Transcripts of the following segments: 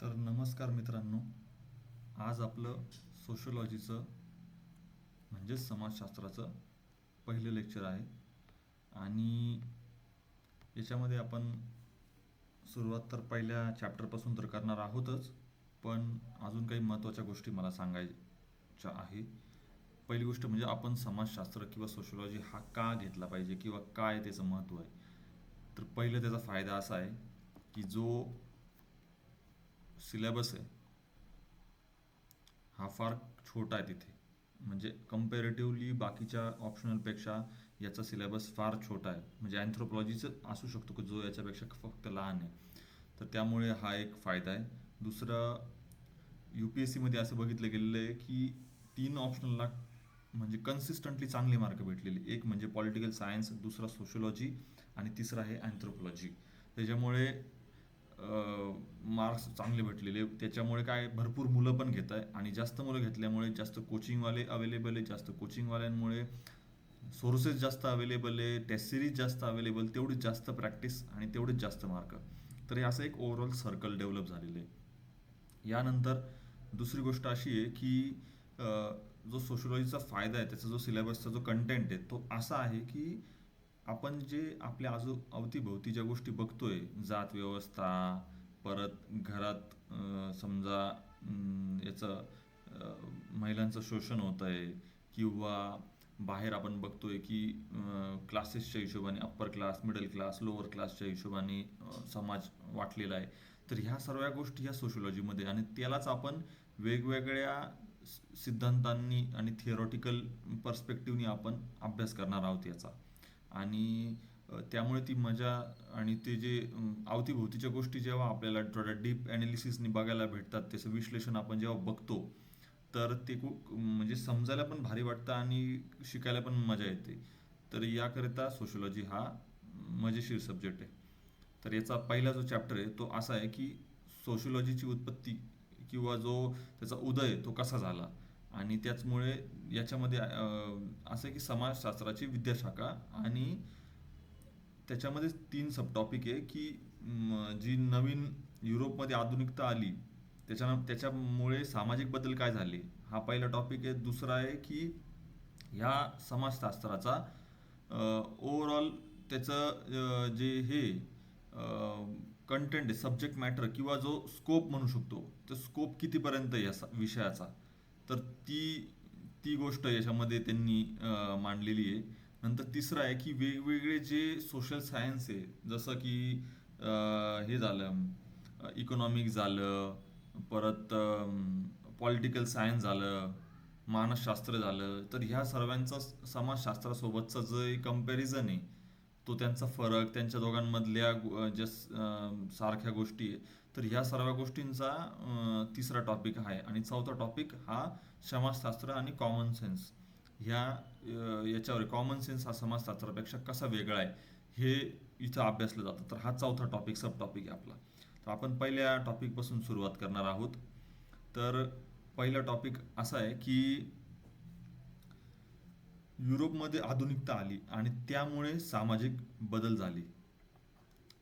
तर नमस्कार मित्रांनो. आज आपलं सोशिओलॉजीचं म्हणजेच समाजशास्त्राचं पहिलं लेक्चर आहे. आणि याच्यामध्ये आपण सुरुवात तर पहिल्या चॅप्टरपासून तर करणार आहोतच, पण अजून काही महत्त्वाच्या गोष्टी मला सांगायच्या आहे. पहिली गोष्ट म्हणजे आपण समाजशास्त्र किंवा सोशिओलॉजी हा का घेतला पाहिजे किंवा काय त्याचं महत्त्व आहे. तर पहिलं त्याचा फायदा असा आहे की जो सिलेबस आहे हा फार छोटा आहे तिथे. म्हणजे कम्पॅरेटिव्हली बाकीच्या ऑप्शनलपेक्षा याचा सिलेबस फार छोटा आहे. म्हणजे अँथ्रोपॉलॉजीचं असू शकतो की जो याच्यापेक्षा फक्त लहान आहे. तर त्यामुळे हा एक फायदा आहे. दुसरं, यू पी एस सीमध्ये असं बघितलं गेलेलं आहे की 3 ऑप्शनलला म्हणजे कन्सिस्टंटली चांगले मार्क भेटलेले. एक म्हणजे पॉलिटिकल सायन्स, दुसरा सोशिओलॉजी आणि तिसरा आहे अँथ्रोपॉलॉजी. त्याच्यामुळे मार्क्स चांगले भेटलेले. त्याच्यामुळे काय भरपूर मुलं पण घेत आहे आणि जास्त मुलं घेतल्यामुळे जास्त कोचिंगवाले अवेलेबल आहे. जास्त कोचिंगवाल्यांमुळे सोर्सेस जास्त अवेलेबल आहे, टेस्ट सिरीज जास्त अवेलेबल, तेवढीच जास्त प्रॅक्टिस आणि तेवढेच जास्त मार्क. तर हे असं एक ओव्हरऑल सर्कल डेव्हलप झालेलं आहे. यानंतर दुसरी गोष्ट अशी आहे की जो सोशिओलॉजीचा फायदा आहे, त्याचा जो सिलेबसचा जो कंटेंट आहे तो असा आहे की आपण जे आपल्या अवतीभोवती ज्या गोष्टी बघतोय, जात व्यवस्था, परत घरात समजा याचं महिलांचं शोषण होत आहे, किंवा बाहेर आपण बघतोय की क्लासेसच्या हिशोबाने upper class, middle class, lower क्लासच्या हिशोबाने समाज वाटलेला आहे. तर ह्या सर्व गोष्टी ह्या सोशिओलॉजीमध्ये, आणि त्यालाच आपण वेगवेगळ्या सिद्धांतांनी आणि थिअरॉटिकल पर्स्पेक्टिव्हनी आपण अभ्यास करणार आहोत याचा. आणि त्यामुळे ती मजा आणि ते जे अवतीभोवतीच्या गोष्टी जेव्हा आपल्याला थोड्या डीप ॲनालिसिसनी बघायला भेटतात, त्याचं विश्लेषण आपण जेव्हा बघतो, तर ते खूप म्हणजे समजायला पण भारी वाटतं आणि शिकायला पण मजा येते. तर याकरिता सोशिओलॉजी हा मजेशीर सब्जेक्ट आहे. तर याचा पहिला जो चॅप्टर आहे तो असा आहे की सोशिओलॉजीची उत्पत्ती किंवा जो त्याचा उदय तो कसा झाला. आणि त्याचमुळे याच्यामध्ये असं आहे की समाजशास्त्राची विद्याशाखा, आणि त्याच्यामध्ये 3 सब टॉपिक आहे की जी नवीन युरोपमध्ये आधुनिकता आली त्याच्यामुळे सामाजिक बदल काय झाले, हा पहिला टॉपिक आहे. दुसरा आहे की ह्या समाजशास्त्राचा ओव्हरऑल त्याचं जे हे कंटेंट आहे, सब्जेक्ट मॅटर किंवा जो स्कोप म्हणू शकतो, तर स्कोप कितीपर्यंत आहे या विषयाचा. तर ती ती गोष्ट याच्यामध्ये त्यांनी मांडलेली आहे. नंतर तिसरं आहे की वेगवेगळे जे सोशल सायन्स आहे, जसं की हे झालं, इकॉनॉमिक्स झालं, परत पॉलिटिकल सायन्स झालं, मानसशास्त्र झालं. तर ह्या सर्वांचा समाजशास्त्रासोबतचा जो कंपॅरिझन आहे, तो त्यांचा फरक, त्यांच्या दोघांमधल्या ज्या सारख्या गोष्टी आहे, तर ह्या सर्व गोष्टींचा तिसरा टॉपिक आहे. आणि चौथा टॉपिक हा समाजशास्त्र आणि कॉमन सेन्स ह्या याच्यावर. कॉमन सेन्स हा समाजशास्त्रापेक्षा कसा वेगळा आहे हे इथं अभ्यासलं जातं. तर हा चौथा टॉपिक, सब टॉपिक आहे आपला. तर आपण पहिल्या टॉपिकपासून सुरुवात करणार आहोत. तर पहिला टॉपिक असा आहे की युरोपमध्ये आधुनिकता आली आणि त्यामुळे सामाजिक बदल झाले.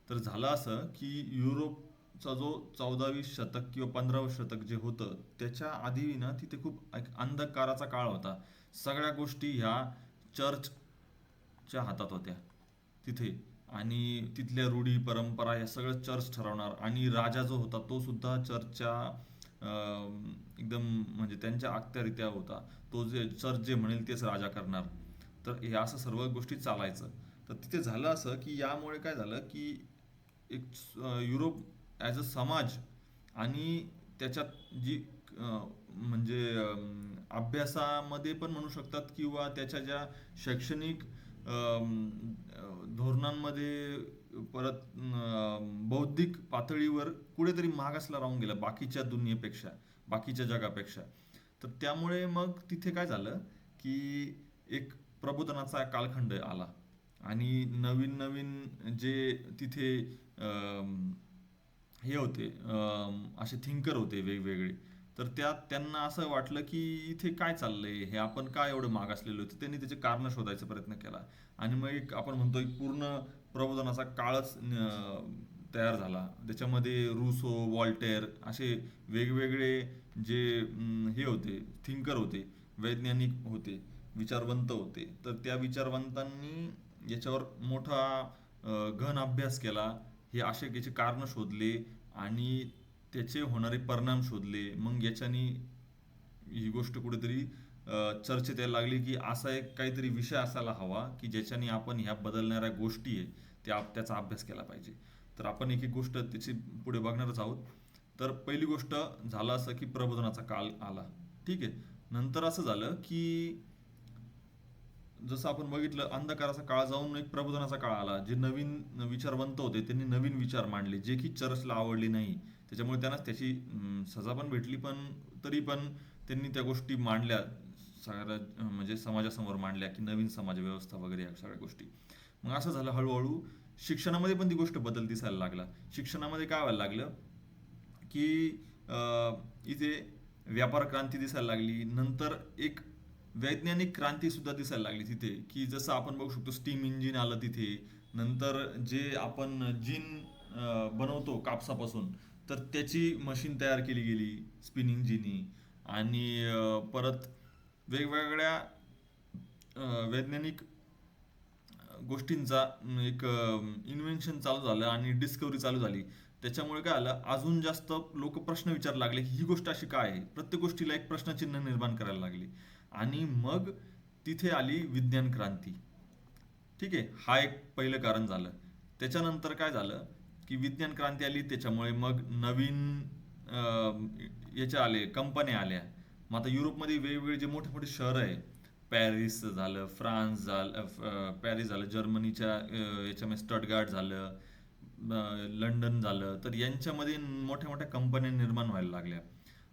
तर झालं असं की युरोपचा जो 14वी शतक किंवा 15वे शतक जे होतं, त्याच्या आधी ना तिथे खूप एक अंधकाराचा काळ होता. सगळ्या गोष्टी ह्या चर्चच्या हातात होत्या तिथे. आणि तिथल्या रूढी परंपरा हे सगळं चर्च ठरवणार, आणि राजा जो होता तो सुद्धा चर्चच्या एकदम म्हणजे त्यांच्या आखत्यारीत्या होता. तो जे चर्च जे म्हणेल तेच राजा करणार. तर हे असं सर्व गोष्टी चालायचं. तर तिथे झालं असं की यामुळे काय झालं की एक युरोप ॲज अ समाज, आणि त्याच्यात जी म्हणजे अभ्यासामध्ये पण म्हणू शकतात किंवा त्याच्या ज्या शैक्षणिक धोरणांमध्ये, परत बौद्धिक पातळीवर कुठेतरी मागासला राहून गेला बाकीच्या दुनियेपेक्षा, बाकीच्या जगापेक्षा. तर त्यामुळे मग तिथे काय झालं की एक प्रबोधनाचा कालखंड आला. आणि नवीन नवीन जे तिथे हे होते, असे थिंकर होते वेगवेगळे. तर त्यांना असं वाटलं की इथे काय चाललंय, हे आपण काय एवढं मागासलेलो. तर त्यांनी त्याचे कारण शोधायचा प्रयत्न केला. आणि मग एक आपण म्हणतो एक पूर्ण प्रबोधनाचा काळच तयार झाला. त्याच्यामध्ये रुसो, वॉल्टेर असे वेगवेगळे जे हे होते, थिंकर होते, वैज्ञानिक होते, विचारवंत होते. तर त्या विचारवंतांनी याच्यावर मोठा गहन अभ्यास केला. हे असे याचे कारणं शोधले आणि त्याचे होणारे परिणाम शोधले. मग याच्यानी ही गोष्ट कुठेतरी चर्चेत यायला लागली, की असा एक काहीतरी विषय असायला हवा, की ज्याच्याने आपण ह्या बदलणाऱ्या गोष्टी आहे त्याचा अभ्यास केला पाहिजे. तर आपण एक एक गोष्ट त्याची पुढे बघणारच आहोत. तर पहिली गोष्ट झालं असं, की प्रबोधनाचा काळ आला. ठीक आहे. नंतर असं झालं, की जसं आपण बघितलं अंधकाराचा काळ जाऊन एक प्रबोधनाचा काळ आला. जे नवीन विचारवंत होते त्यांनी नवीन विचार मांडले, जे की चर्चला आवडले नाही. त्याच्यामुळे त्यांना त्याची सजा पण भेटली, पण तरी पण त्यांनी त्या गोष्टी मांडल्या, सगळ्या म्हणजे समाजासमोर मांडल्या, की नवीन समाज व्यवस्था वगैरे या सगळ्या गोष्टी. मग असं झालं हळूहळू शिक्षणामध्ये पण ती गोष्ट बदल दिसायला लागला. शिक्षणामध्ये काय व्हायला लागलं, की इथे व्यापार क्रांती दिसायला लागली. नंतर एक वैज्ञानिक क्रांती सुद्धा दिसायला लागली तिथे, की जसं आपण बघू शकतो स्टीम इंजिन आलं तिथे. नंतर जे आपण जिन बनवतो कापसापासून, तर त्याची मशीन तयार केली गेली स्पिनिंग जिनी. आणि परत वेगवेगळ्या वैज्ञानिक गोष्टींचा एक इन्व्हेन्शन चालू झालं आणि डिस्कवरी चालू झाली. त्याच्यामुळे काय आलं, अजून जास्त लोक प्रश्न विचारायला लागले, की ही गोष्ट अशी काय आहे. प्रत्येक गोष्टीला एक प्रश्नचिन्ह निर्माण करायला लागली. आणि मग तिथे आली विज्ञान क्रांती. ठीक आहे. हा एक पहिलं कारण झालं. त्याच्यानंतर काय झालं, की विज्ञान क्रांती आली, त्याच्यामुळे मग नवीन याच्या आले कंपन्या आल्या. मग आता युरोपमध्ये वेगवेगळे जे मोठे मोठे शहर आहे, पॅरिस झालं, फ्रान्स झालं, पॅरिस झालं, जर्मनीच्या याच्यामध्ये स्टटगार्ट झालं, लंडन झालं, तर यांच्यामध्ये मोठ्या मोठ्या कंपन्या निर्माण व्हायला लागल्या.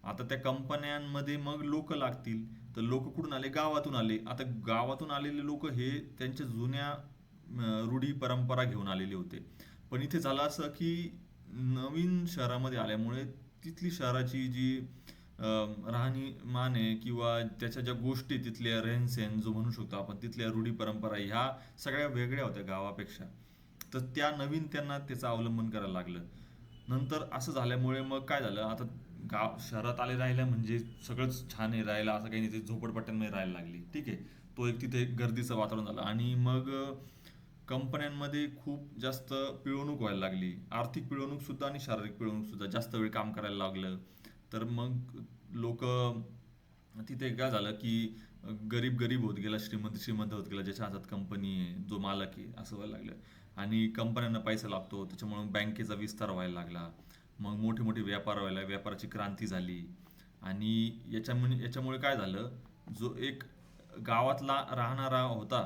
आता त्या कंपन्यांमध्ये मग लोक लागतील. तर लोक कुठून आले, गावातून आले. आता गावातून आलेले लोक हे त्यांच्या जुन्या रूढी परंपरा घेऊन आलेले होते. पण इथे झालं असं, की नवीन शहरामध्ये आल्यामुळे तिथली शहराची जी राहणीमान आहे किंवा त्याच्या ज्या गोष्टी तिथल्या रेहनसेन जो म्हणू शकतो आपण, तिथल्या रूढी परंपरा ह्या सगळ्या वेगळ्या होत्या गावापेक्षा. तर त्या नवीन त्यांना त्याचं अवलंबन करायला लागलं. नंतर असं झाल्यामुळे मग काय झालं, आता शहरात आले राहिलं म्हणजे सगळंच छान आहे राहायला, असं काही नाही. ते झोपडपट्ट्यांमध्ये राहायला लागली. ठीक आहे. तो एक तिथे एक गर्दीचं वातावरण झालं. आणि मग कंपन्यांमध्ये खूप जास्त पिळवणूक व्हायला लागली. आर्थिक पिळवणूक सुद्धा आणि शारीरिक पिळवणूक सुद्धा. जास्त वेळ काम करायला लागलं. तर मग लोक तिथे काय झालं, की गरीब गरीब होत गेला, श्रीमंत श्रीमंत होत गेला. ज्याच्या हातात कंपनी आहे, जो मालक आहे, असं व्हायला लागलं. आणि कंपन्यांना पैसा लागतो, त्याच्यामुळे बँकेचा विस्तार व्हायला लागला. मग मोठे मोठे व्यापार व्हायला, व्यापाराची क्रांती झाली. आणि याच्यामुळे काय झालं, जो एक गावातला राहणारा होता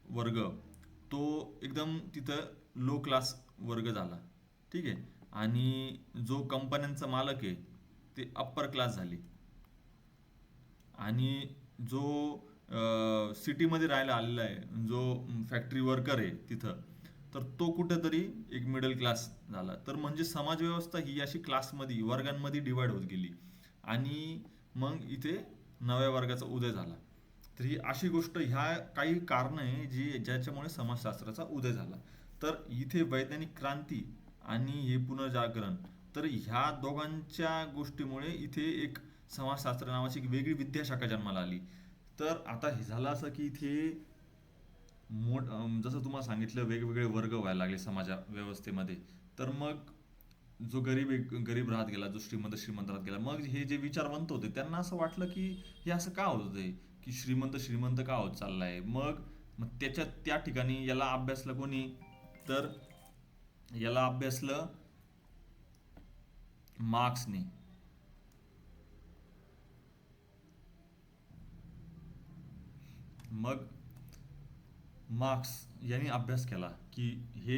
वर्ग, तो एकदम तिथं लो क्लास वर्ग झाला. ठीक आहे. आणि जो कंपन्यांचा मालक आहे ते अप्पर क्लास झाली. आणि जो सिटीमध्ये राहायला आलेला आहे, जो फॅक्टरी वर्कर आहे तिथं, तर तो कुठेतरी एक मिडल क्लास झाला. तर म्हणजे समाजव्यवस्था ही अशी क्लासमध्ये वर्गांमध्ये डिवाइड होत गेली. आणि मग इथे नव्या वर्गाचा उदय झाला. तर ही अशी गोष्ट, ह्या काही कारणं आहे जी ज्याच्यामुळे समाजशास्त्राचा उदय झाला. तर इथे वैज्ञानिक क्रांती आणि हे पुनर्जागरण, तर ह्या दोघांच्या गोष्टीमुळे इथे एक समाजशास्त्र नावाची एक वेगळी विद्याशाखा जन्माला आली. तर आता हे झालं असं, की इथे जसं तुम्हाला सांगितलं वेगवेगळे वर्ग व्हायला लागले समाज व्यवस्थेमध्ये. तर मग जो गरीब राहत गेला, जो श्रीमंत श्रीमंत राहत गेला. मग हे जे विचारवंत होते त्यांना असं वाटलं, की हे असं का होतंय, की श्रीमंत श्रीमंत का होत चाललाय. मग मग त्या ठिकाणी याला अभ्यासलं कोणी, तर याला अभ्यासलं मार्क्सने. मग मार्क्स यांनी अभ्यास केला, की हे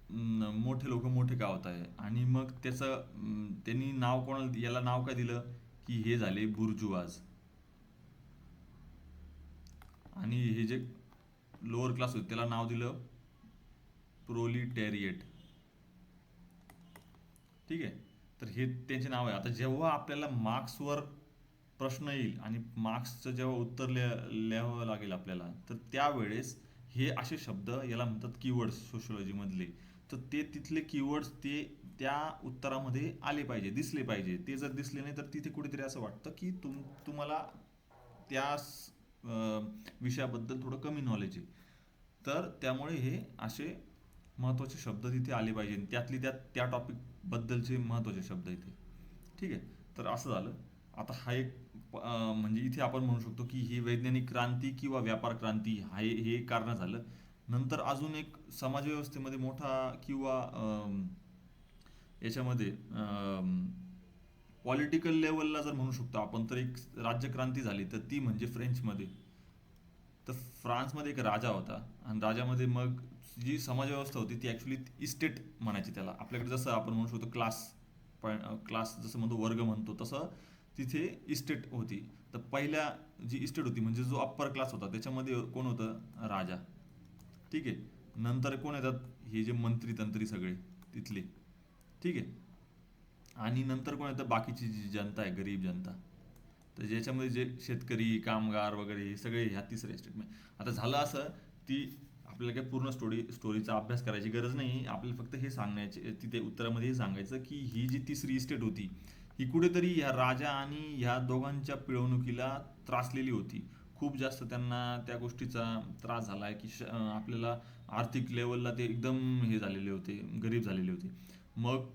मोठे लोक मोठे का होत आहे. आणि मग त्यांनी याला नाव काय दिलं, की हे झाले बुर्जुआज. आणि हे जे लोअर क्लास होते त्याला नाव दिलं प्रोलिटेरिएट. ठीक आहे. तर हे त्यांचे नाव आहे. आता जेव्हा आपल्याला मार्क्सवर प्रश्न येईल आणि मार्क्सचं जेव्हा उत्तर लिहावं लागेल आपल्याला, तर त्यावेळेस हे असे शब्द याला म्हणतात कीवर्ड्स सोशिओलॉजी मधले. तर ते तिथले कीवर्ड्स ते त्या उत्तरामध्ये आले पाहिजे, दिसले पाहिजे. ते जर दिसले नाही तर तिथे कुठेतरी असं वाटतं की तुम्हाला त्या विषयाबद्दल थोडं कमी नॉलेज आहे. तर त्यामुळे हे असे महत्त्वाचे शब्द तिथे आले पाहिजे, त्यातली त्यात त्या टॉपिक बद्दलचे महत्त्वाचे शब्द इथे. ठीक आहे. तर असं झालं. आता हा एक म्हणजे इथे आपण म्हणू शकतो की ही वैज्ञानिक क्रांती किंवा व्यापार क्रांती हे कारण झालं. नंतर अजून एक समाजव्यवस्थेमध्ये मोठा किंवा याच्यामध्ये पॉलिटिकल लेवलला जर म्हणू शकतो आपण, तर एक राज्यक्रांती झाली, तर ती म्हणजे फ्रेंचमध्ये. तर फ्रान्समध्ये एक राजा होता आणि राजामध्ये मग जी समाजव्यवस्था होती ती ॲक्च्युली इस्टेट म्हणायची त्याला. आपल्याकडे जसं आपण म्हणू शकतो क्लास, क्लास जसं म्हणतो, वर्ग म्हणतो, तसं तिथे इस्टेट होती. तर पहिल्या जी इस्टेट होती म्हणजे जो अप्पर क्लास होता त्याच्यामध्ये कोण होतं? राजा. ठीक आहे. नंतर कोण येतात? हे जे मंत्री तंत्री सगळे तिथले. ठीक आहे. आणि नंतर कोण येतं? बाकीची जी जनता आहे, गरीब जनता. तर ज्याच्यामध्ये जे शेतकरी, कामगार वगैरे हे सगळे ह्या तिसऱ्या स्टेटमध्ये. आता झालं असं, ती आपल्याला काही पूर्ण स्टोरीचा अभ्यास करायची गरज नाही. आपल्याला फक्त हे सांगण्याचे तिथे उत्तरामध्ये हे सांगायचं की ही जी तिसरी इस्टेट होती ही कुठेतरी ह्या राजा आणि ह्या दोघांच्या पिळवणुकीला त्रासलेली होती. खूप जास्त त्यांना त्या गोष्टीचा त्रास झाला आहे की आपल्याला आर्थिक लेवलला ते एकदम हे झालेले होते, गरीब झालेले होते. मग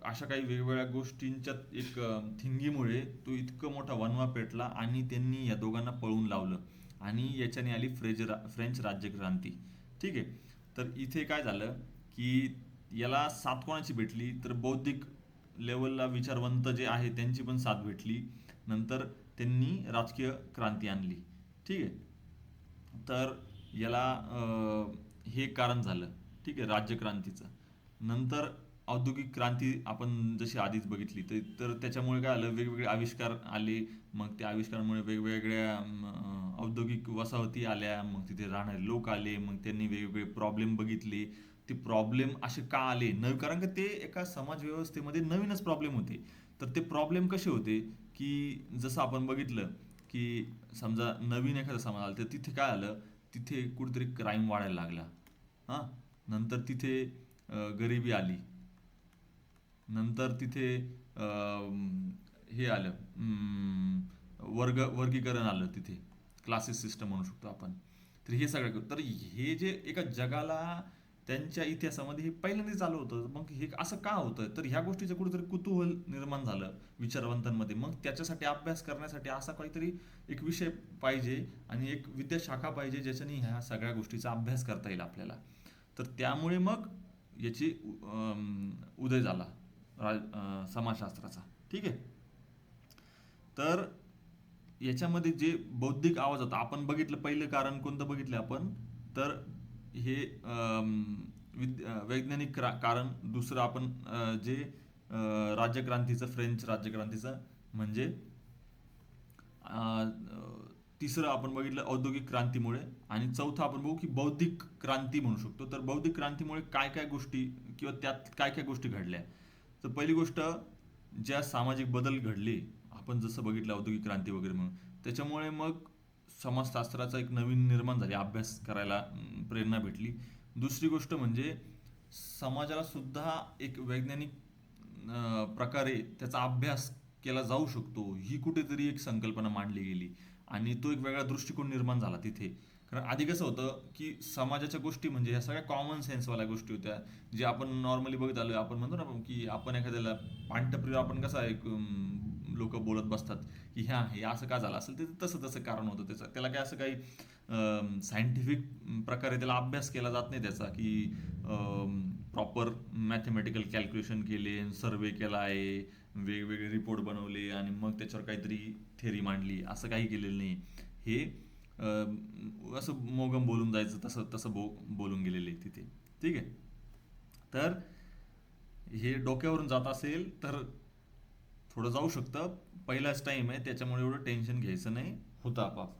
अशा काही वेगवेगळ्या गोष्टींच्या एक थिंगीमुळे तो इतकं मोठा वणवा पेटला आणि त्यांनी या दोघांना पळून लावलं आणि याच्याने आली फ्रेंच राज्यक्रांती. ठीक आहे. तर इथे काय झालं की याला साथ कोणाची भेटली? तर बौद्धिक लेवलला विचारवंत जे आहे त्यांची पण साथ भेटली. नंतर त्यांनी राजकीय क्रांती आणली. ठीक आहे. तर याला हे कारण झालं. ठीक आहे, राज्यक्रांतीचं. नंतर औद्योगिक क्रांती आपण जशी आधीच बघितली, तर त्याच्यामुळे काय आलं, वेगवेगळे आविष्कार आले. मग त्या आविष्कारामुळे वेगवेगळ्या औद्योगिक वसाहती आल्या. मग तिथे राहणारे लोक आले. मग त्यांनी वेगवेगळे प्रॉब्लेम बघितले. ते प्रॉब्लेम असे का आले? कारण का ते एका समाज व्यवस्थेमध्ये नवीनच प्रॉब्लेम होते. तर ते प्रॉब्लेम कसे होते की जसं आपण बघितलं की समजा नवीन एखादा समाज आला तर तिथे काय आलं, तिथे कुठेतरी क्राईम वाढायला लागला. हां. नंतर तिथे गरिबी आली. नंतर तिथे हे आलं, वर्गीकरण आलं तिथे. क्लासेस सिस्टम म्हणू शकतो आपण. तर हे सगळं, तर हे जे एका जगाला त्यांच्या इतिहासामध्ये हे पहिल्यांदाच आलं होतं. मग हे असं का होतं? तर ह्या गोष्टीचं कुठेतरी कुतूहल निर्माण झालं विचारवंतांमध्ये. मग त्याच्यासाठी अभ्यास करण्यासाठी असा काहीतरी एक विषय पाहिजे आणि एक विद्याशाखा पाहिजे ज्याच्याने ह्या सगळ्या गोष्टीचा अभ्यास करता येईल आपल्याला. तर त्यामुळे मग याची उदय झाला समाजशास्त्राचा. ठीक आहे. तर याच्यामध्ये जे बौद्धिक आवाज होता, आपण बघितलं पहिलं कारण कोणतं बघितलं आपण, तर हे वैज्ञानिक कारण. दुसरं आपण जे राज्यक्रांतीचं, फ्रेंच राज्यक्रांतीचं म्हणजे तिसरं आपण बघितलं औद्योगिक क्रांतीमुळे. आणि चौथं आपण बघू की बौद्धिक क्रांती म्हणू शकतो. तर बौद्धिक क्रांतीमुळे काय काय गोष्टी किंवा त्यात काय काय गोष्टी घडल्या. तर पहिली गोष्ट, ज्या सामाजिक बदल घडले, आपण जसं बघितलं औद्योगिक क्रांती वगैरे म्हणून, त्याच्यामुळे मग समाजशास्त्राचा एक नवीन निर्माण झाली, अभ्यास करायला प्रेरणा भेटली. दुसरी गोष्ट म्हणजे समाजाला सुद्धा एक वैज्ञानिक प्रकारे त्याचा अभ्यास केला जाऊ शकतो, ही कुठेतरी एक संकल्पना मांडली गेली आणि तो एक वेगळा दृष्टिकोन निर्माण झाला तिथे. कारण आधी कसं होतं की समाजाच्या गोष्टी म्हणजे ह्या सगळ्या कॉमन सेन्सवाल्या गोष्टी होत्या, जे आपण नॉर्मली बघत आलो. आपण म्हणतो ना की आपण एखाद्याला पांटप्रिय, आपण कसं एक लोक बोलत बसतात की ह्या हे असं का झालं असेल, ते तसं तसं कारण होतं त्याचं. त्याला काय असं काही सायंटिफिक प्रकारे त्याला अभ्यास केला जात नाही त्याचा, की प्रॉपर मॅथमॅटिकल कॅल्क्युलेशन केले, सर्वे केला आहे, वेगवेगळे रिपोर्ट बनवले आणि मग त्याच्यावर काहीतरी थेरी मांडली, असं काही केलेलं नाही. हे असं मोगम बोलून जायचं, तसं तसं बोलून गेलेले तिथे. ठीक आहे. तर हे डोक्यावरून जात असेल तर थोडं जाऊ शकतं. पहिलाच टाइम आहे त्याच्यामुळे एवढं टेन्शन घ्यायचं नाही. होतं आपाप,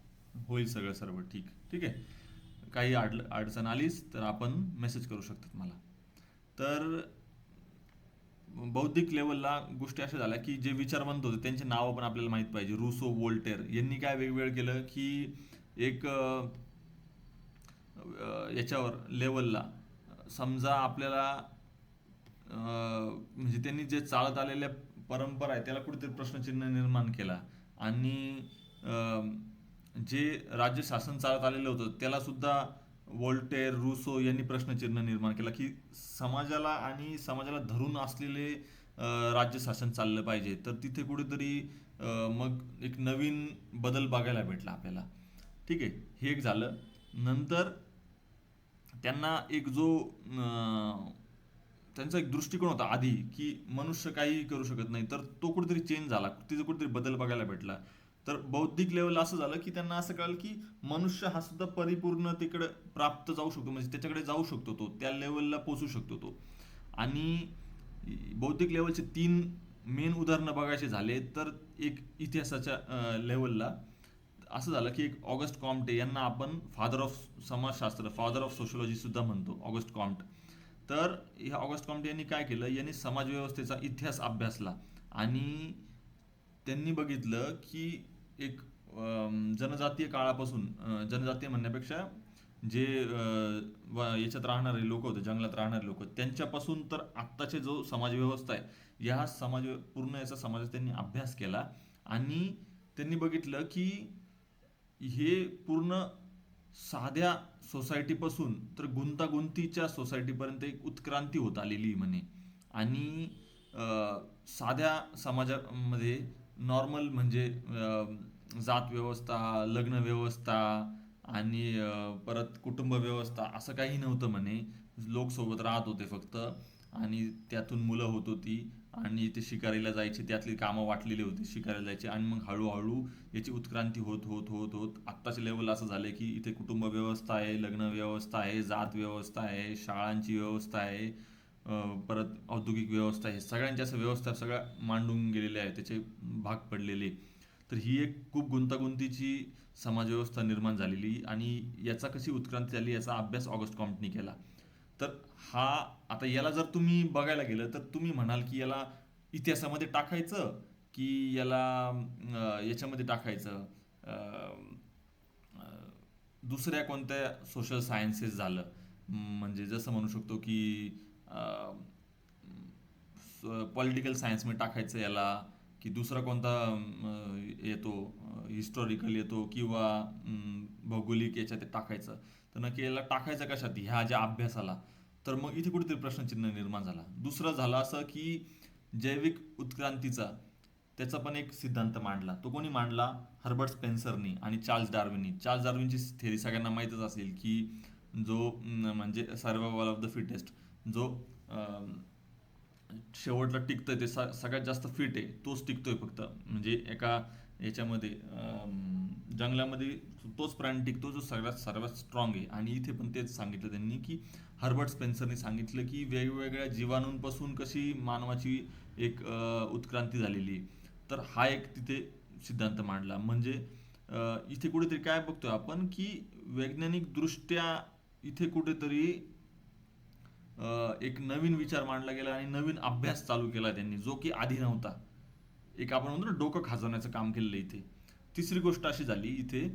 होईल सगळं सर्व ठीक. ठीक आहे. काही अडचण आलीच तर आपण मेसेज करू शकतात मला. तर बौद्धिक लेवलला गोष्टी अशा झाल्या की जे विचारवंत होते त्यांचे नावं पण आपल्याला माहित पाहिजे. रुसो, वोल्टेर यांनी काय वेगवेगळं केलं की एक याच्यावर लेवलला समजा आपल्याला म्हणजे त्यांनी जे चालत आलेल्या परंपरा आहे त्याला कुठेतरी प्रश्नचिन्ह निर्माण केला. आणि अं, जे राज्य शासन चालत आलेलं होतं त्याला सुद्धा वोल्टेर, रुसो यांनी प्रश्नचिन्ह निर्माण केला की समाजाला आणि समाजाला धरून असलेले राज्य शासन चाललं पाहिजे. तर तिथे कुठेतरी मग एक नवीन बदल बघायला भेटला आपल्याला. ठीक आहे, हे एक झालं. नंतर त्यांना एक जो त्यांचा एक दृष्टिकोन होता आधी की मनुष्य काही करू शकत नाही, तर तो कुठेतरी चेंज झाला, तिथे कुठेतरी बदल बघायला भेटला. तर बौद्धिक लेवलला असं झालं की त्यांना असं कळलं की मनुष्य हा सुद्धा परिपूर्ण तिकडे प्राप्त जाऊ शकतो, म्हणजे त्याच्याकडे जाऊ शकतो, तो त्या लेवलला पोचू शकतो तो. आणि बौद्धिक लेवलचे तीन मेन उदाहरणं बघायचे झाले तर एक इतिहासाच्या लेवलला असं झालं की एक ऑगस्ट कॉम्टे यांना आपण फादर ऑफ समाजशास्त्र, फादर ऑफ सोशिओलॉजी सुद्धा म्हणतो, ऑगस्ट कॉम्ट. तर ह्या ऑगस्ट कॉम्टे यांनी काय केलं, यांनी समाजव्यवस्थेचा इतिहास अभ्यासला. आणि त्यांनी बघितलं की एक जनजातीय काळापासून, जनजातीय म्हणण्यापेक्षा जे याच्यात राहणारे लोक होते, जंगलात राहणारे लोक, त्यांच्यापासून तर आत्ताचे जो समाजव्यवस्था आहे या पूर्ण याचा समाजाचा त्यांनी अभ्यास केला. आणि त्यांनी बघितलं की हे पूर्ण साध्या सोसायटीपासून तर गुंतागुंतीच्या सोसायटीपर्यंत एक उत्क्रांती होत आलेली म्हणे. आणि साध्या समाजामध्ये नॉर्मल म्हणजे जात व्यवस्था, लग्न व्यवस्था आणि परत कुटुंब व्यवस्था असं काही नव्हतं म्हणे. लोक सोबत राहत होते फक्त, आणि त्यातून मुलं होत होती, आणि ते शिकारीला जायचे, त्यातली कामं वाटलेली होती, शिकारीला जायचे. आणि मग हळूहळू याची उत्क्रांती होत होत होत होत आत्ताच्या लेवल असं झालं की इथे कुटुंब व्यवस्था आहे, लग्न व्यवस्था आहे, जात व्यवस्था आहे, शाळांची व्यवस्था आहे, परत औद्योगिक व्यवस्था आहे, सगळ्यांच्या असं व्यवस्था सगळ्या मांडून गेलेल्या आहे, त्याचे भाग पडलेले. तर ही एक खूप गुंतागुंतीची समाजव्यवस्था निर्माण झालेली. आणि याचा कशी उत्क्रांती झाली याचा अभ्यास ऑगस्ट कॉम्टनी केला. तर हा, आता याला जर तुम्ही बघायला गेलं तर तुम्ही म्हणाल की याला इतिहासामध्ये टाकायचं की याला याच्यामध्ये टाकायचं, दुसऱ्या कोणत्या सोशल सायन्सेस झालं, म्हणजे जसं म्हणू शकतो की पॉलिटिकल सायन्समध्ये टाकायचं याला, की दुसरा कोणता येतो, हिस्टॉरिकल येतो, किंवा भौगोलिक याच्यात टाकायचं. तर नक्की याला टाकायचं कशात ह्या ज्या अभ्यासाला. तर मग इथे कुठेतरी प्रश्नचिन्ह निर्माण झाला. दुसरं झालं असं की जैविक उत्क्रांतीचा त्याचा पण एक सिद्धांत मांडला. तो कोणी मांडला? हर्बर्ट स्पेन्सरनी आणि चार्ल्स डार्विननी. चार्ल्स डार्विनची थेरी सगळ्यांना माहीतच असेल की जो म्हणजे सर्वायवल ऑफ द फिटेस्ट, जो शेवटला टिकतोय, ते सगळ्यात जास्त फिट आहे तोच टिकतोय फक्त. म्हणजे एका याच्यामध्ये जंगलामध्ये तोच प्राणी टिकतो जो सगळ्यात सर्वात स्ट्रॉंग आहे. आणि इथे पण तेच सांगितलं त्यांनी की हर्बर्ट स्पेन्सरने सांगितलं की वेगवेगळ्या जीवाणूंपासून कशी मानवाची एक उत्क्रांती झालेली. तर हा एक तिथे सिद्धांत मांडला. म्हणजे इथे कुठेतरी काय बघतोय आपण की वैज्ञानिक दृष्ट्या इथे कुठेतरी एक नवीन विचार मांडला गेला आणि नवीन अभ्यास चालू केला त्यांनी, जो की आधी नव्हता. एक आपण म्हणतो ना, डोकं खाजवण्याचं काम केलेलं इथे. तिसरी गोष्ट अशी झाली इथे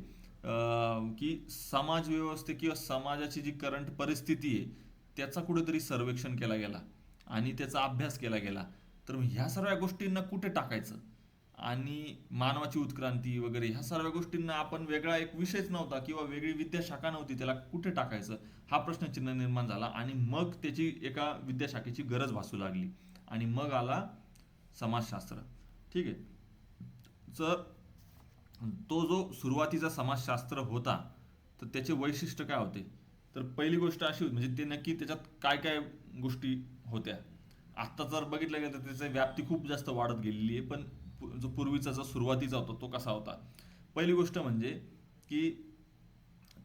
की समाज व्यवस्थे किंवा समाजाची जी करंट परिस्थिती आहे त्याचा कुठेतरी सर्वेक्षण केला गेला आणि त्याचा अभ्यास केला गेला. तर ह्या सर्व गोष्टींना कुठे टाकायचं, आणि मानवाची उत्क्रांती वगैरे ह्या सर्व गोष्टींना आपण वेगळा एक विषयच नव्हता किंवा वेगळी विद्याशाखा नव्हती, त्याला कुठे टाकायचं हा प्रश्नचिन्ह निर्माण झाला. आणि मग त्याची एका विद्याशाखेची गरज भासू लागली, आणि मग आला समाजशास्त्र. ठीक आहे. तर तो जो सुरुवातीचा समाजशास्त्र होता तर त्याचे वैशिष्ट्य काय होते, तर पहिली गोष्ट अशी होती, म्हणजे ते नक्की त्याच्यात काय काय गोष्टी होत्या. आत्ता जर बघितलं गेलं तर त्याची व्याप्ती खूप जास्त वाढत गेलेली आहे. पण जो पूर्वीचा जो सुरुवातीचा होता तो कसा होता. पहिली गोष्ट म्हणजे की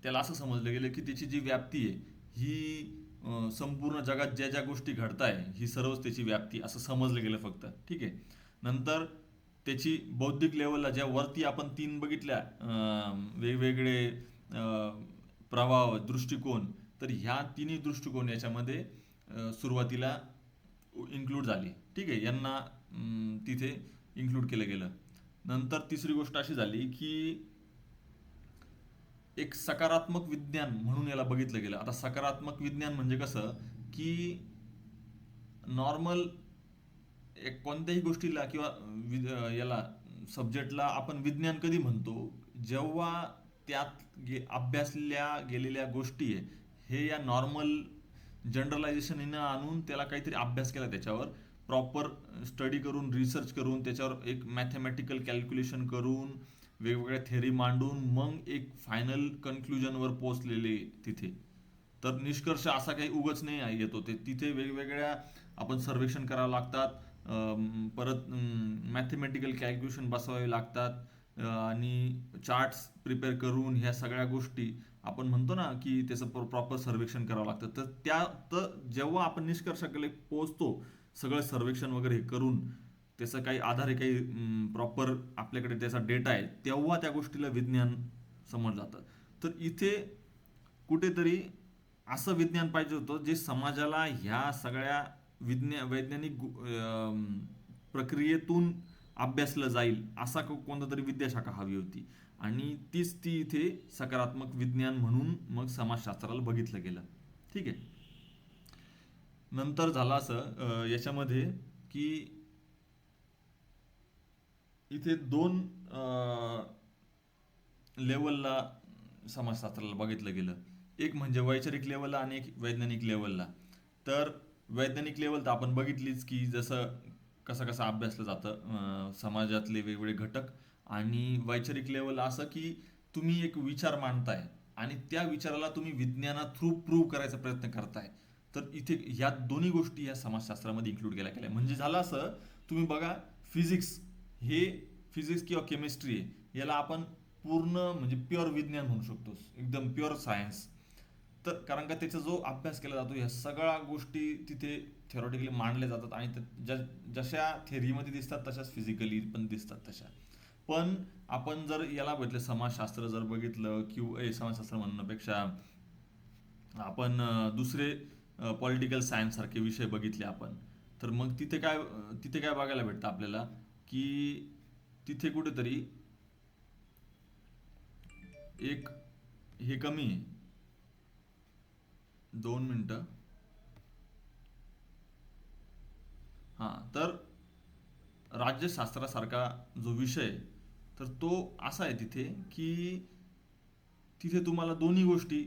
त्याला असं समजलं गेलं की त्याची जी व्याप्ती आहे ही संपूर्ण जगात ज्या ज्या गोष्टी घडताय ही सर्वच त्याची व्याप्ती असं समजलं गेलं फक्त. ठीक आहे. नंतर त्याची बौद्धिक लेवलला ज्या वरती आपण तीन बघितल्या वेगवेगळे प्रभाव, दृष्टिकोन, तर ह्या तिन्ही दृष्टिकोन याच्यामध्ये सुरुवातीला इन्क्लूड झाली. ठीक आहे. यांना तिथे इन्क्लूड केलं गेलं. नंतर तिसरी गोष्ट अशी झाली की एक सकारात्मक विज्ञान म्हणून याला बघितलं गेलं. आता सकारात्मक विज्ञान म्हणजे कसं की नॉर्मल एक कोणत्याही गोष्टीला किंवा याला सब्जेक्टला आपण विज्ञान कधी म्हणतो, जेव्हा त्यात अभ्यासल्या गेलेल्या गोष्टी आहे हे या नॉर्मल जनरलायझेशन आणून त्याला काहीतरी अभ्यास केला, त्याच्यावर प्रॉपर स्टडी करून रिसर्च करून त्याच्यावर एक मॅथमॅटिकल कॅल्क्युलेशन करून वेगवेगळ्या थेअरी मांडून मग एक फायनल कन्क्लुजनवर पोहोचलेले तिथे. तर निष्कर्ष असा काही उगच नाही येतो, ते तिथे वेगवेगळ्या आपण सर्वेक्षण करावं लागतात, परत मॅथमॅटिकल कॅल्क्युलेशन बसवावे लागतात, आणि चार्ट्स प्रिपेअर करून ह्या सगळ्या गोष्टी आपण म्हणतो ना की त्याचं प्रॉपर सर्वेक्षण करावं लागतं. तर जेव्हा आपण निष्कर्षाकडे पोहोचतो सगळं सर्वेक्षण वगैरे करून, त्याचं काही आधारे काही प्रॉपर आपल्याकडे त्याचा डेटा आहे, तेव्हा त्या गोष्टीला विज्ञान समजलं जातं. तर इथे कुठेतरी असं विज्ञान पाहिजे होतं जे समाजाला ह्या सगळ्या वैज्ञानिक प्रक्रियेतून अभ्यासलं जाईल, असा कोणता तरी विद्याशाखा हवी होती. आणि तीच ती इथे सकारात्मक विज्ञान म्हणून मग समाजशास्त्राला बघितलं गेलं. ठीक आहे. नंतर झालं असं याच्यामध्ये की इथे दोन लेवलला समाजशास्त्राला बघितलं गेलं. एक म्हणजे वैचारिक लेवलला आणि एक वैज्ञानिक लेवलला. तर वैज्ञानिक लेवल तर आपण बघितलीच की जसं कसं कसं अभ्यासलं जातं समाजातले वेगवेगळे घटक. आणि वैचारिक लेवल असं की तुम्ही एक विचार मांडताय आणि त्या विचाराला तुम्ही विज्ञाना थ्रू प्रूव्ह करायचा प्रयत्न करताय. तर इथे ह्या दोन्ही गोष्टी या समाजशास्त्रामध्ये इन्क्लूड केल्या गेल्या. म्हणजे झालं असं, तुम्ही बघा फिजिक्स हे फिजिक्स किंवा केमिस्ट्री आहे, याला आपण पूर्ण म्हणजे प्युअर विज्ञान म्हणू शकतो, एकदम प्युअर सायन्स. तर कारण का त्याचा जो अभ्यास केला जातो ह्या सगळ्या गोष्टी तिथे थेरॉटिकली मांडल्या जातात आणि जशा थेअरीमध्ये दिसतात तशाच फिजिकली पण दिसतात तशा. पण आपण जर याला बघितलं, समाजशास्त्र जर बघितलं किंवा समाजशास्त्र म्हणण्यापेक्षा आपण दुसरे पॉलिटिकल सायन्स सारखे विषय बघितले आपण, तर मग तिथे काय बघायला भेटतं आपल्याला की तिथे कुठेतरी एक हे कमी आहे. 2 मिनिटं. हां, तर राज्यशास्त्रासारखा जो विषय, तर तो असा आहे तिथे की तिथे तुम्हाला दोन्ही गोष्टी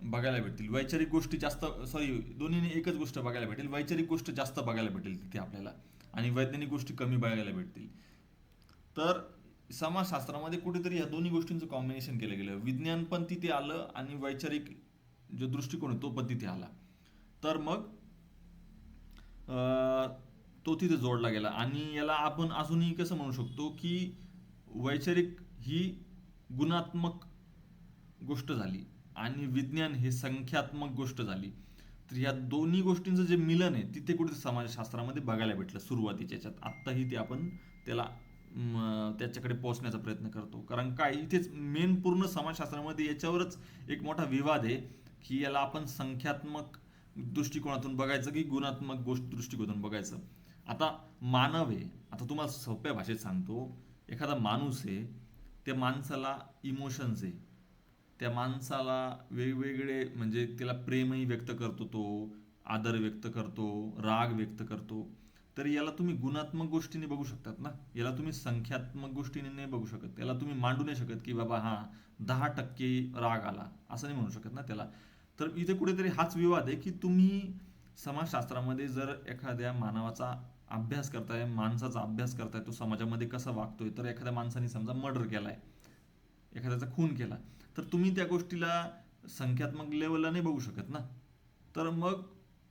बघायला भेटतील. वैचारिक गोष्टी जास्त, सॉरी, दोन्हीने एकच गोष्ट बघायला भेटेल. वैचारिक गोष्ट जास्त बघायला भेटेल तिथे आपल्याला, आणि वैज्ञानिक गोष्टी कमी बघायला भेटतील. तर समाजशास्त्रामध्ये कुठेतरी या दोन्ही गोष्टींचं कॉम्बिनेशन केलं गेलं. विज्ञान पण तिथे आलं आणि वैचारिक जो दृष्टिकोन आहे तो पण तिथे आला. तर मग तो तिथे जोडला गेला. आणि याला आपण अजूनही कसं म्हणू शकतो की वैचारिक ही गुणात्मक गोष्ट झाली आणि विज्ञान हे संख्यात्मक गोष्ट झाली. तर ह्या दोन्ही गोष्टींचं जे मिलन आहे तिथे कुठे समाजशास्त्रामध्ये बघायला भेटलं सुरुवातीच्या याच्यात. आत्ताही ते आपण त्याला त्याच्याकडे पोहोचण्याचा प्रयत्न करतो. कारण काय, इथेच मेन पूर्ण समाजशास्त्रामध्ये याच्यावरच एक मोठा विवाद आहे की याला आपण संख्यात्मक दृष्टिकोनातून बघायचं की गुणात्मक दृष्टिकोनातून बघायचं. आता मानव आहे, आता तुम्हाला सोप्या भाषेत सांगतो, एखादा माणूस आहे, त्या माणसाला इमोशन्स आहे, त्या माणसाला वेगवेगळे म्हणजे त्याला प्रेमही व्यक्त करतो, तो आदर व्यक्त करतो, राग व्यक्त करतो. तर याला तुम्ही गुणात्मक गोष्टीने बघू शकतात ना, याला तुम्ही संख्यात्मक गोष्टीने नाही बघू शकत. याला तुम्ही मांडू नाही शकत की बाबा हा 10% राग आला, असं नाही म्हणू शकत ना त्याला. तर इथे कुठेतरी हाच विवाद आहे की तुम्ही समाजशास्त्रामध्ये जर एखाद्या मानवाचा अभ्यास करताय, माणसाचा अभ्यास करताय, तो समाजामध्ये कसा वागतोय, तर एखाद्या माणसाने समजा मर्डर केलाय, एखाद्याचा खून केला, तर तुम्ही त्या गोष्टीला संख्यात्मक लेवलला नाही बघू शकत ना. तर मग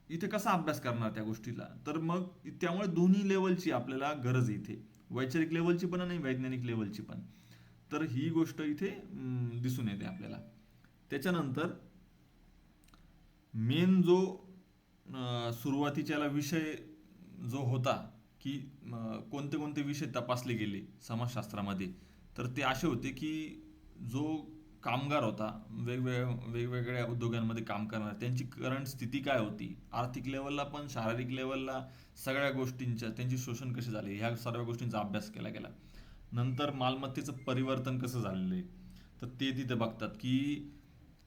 इथे कसा अभ्यास करणार त्या गोष्टीला. तर मग त्यामुळे दोन्ही लेवलची आपल्याला गरज आहे इथे, वैचारिक लेवलची पण आणि वैज्ञानिक लेवलची पण. तर ही गोष्ट इथे दिसून येते आपल्याला. त्याच्यानंतर मेन जो सुरुवातीच्याला विषय जो होता की कोणते कोणते विषय तपासले गेले समाजशास्त्रामध्ये, तर ते असे होते की जो कामगार होता, वेगवेगळ्या उद्योगांमध्ये काम करणार, त्यांची करंट स्थिती काय होती, आर्थिक लेवलला पण शारीरिक लेवलला, सगळ्या गोष्टींच्या त्यांचे शोषण कसे झाले, ह्या सर्व गोष्टींचा अभ्यास केला गेला. नंतर मालमत्तेचं परिवर्तन कसं झालेलं आहे, तर ते तिथे बघतात की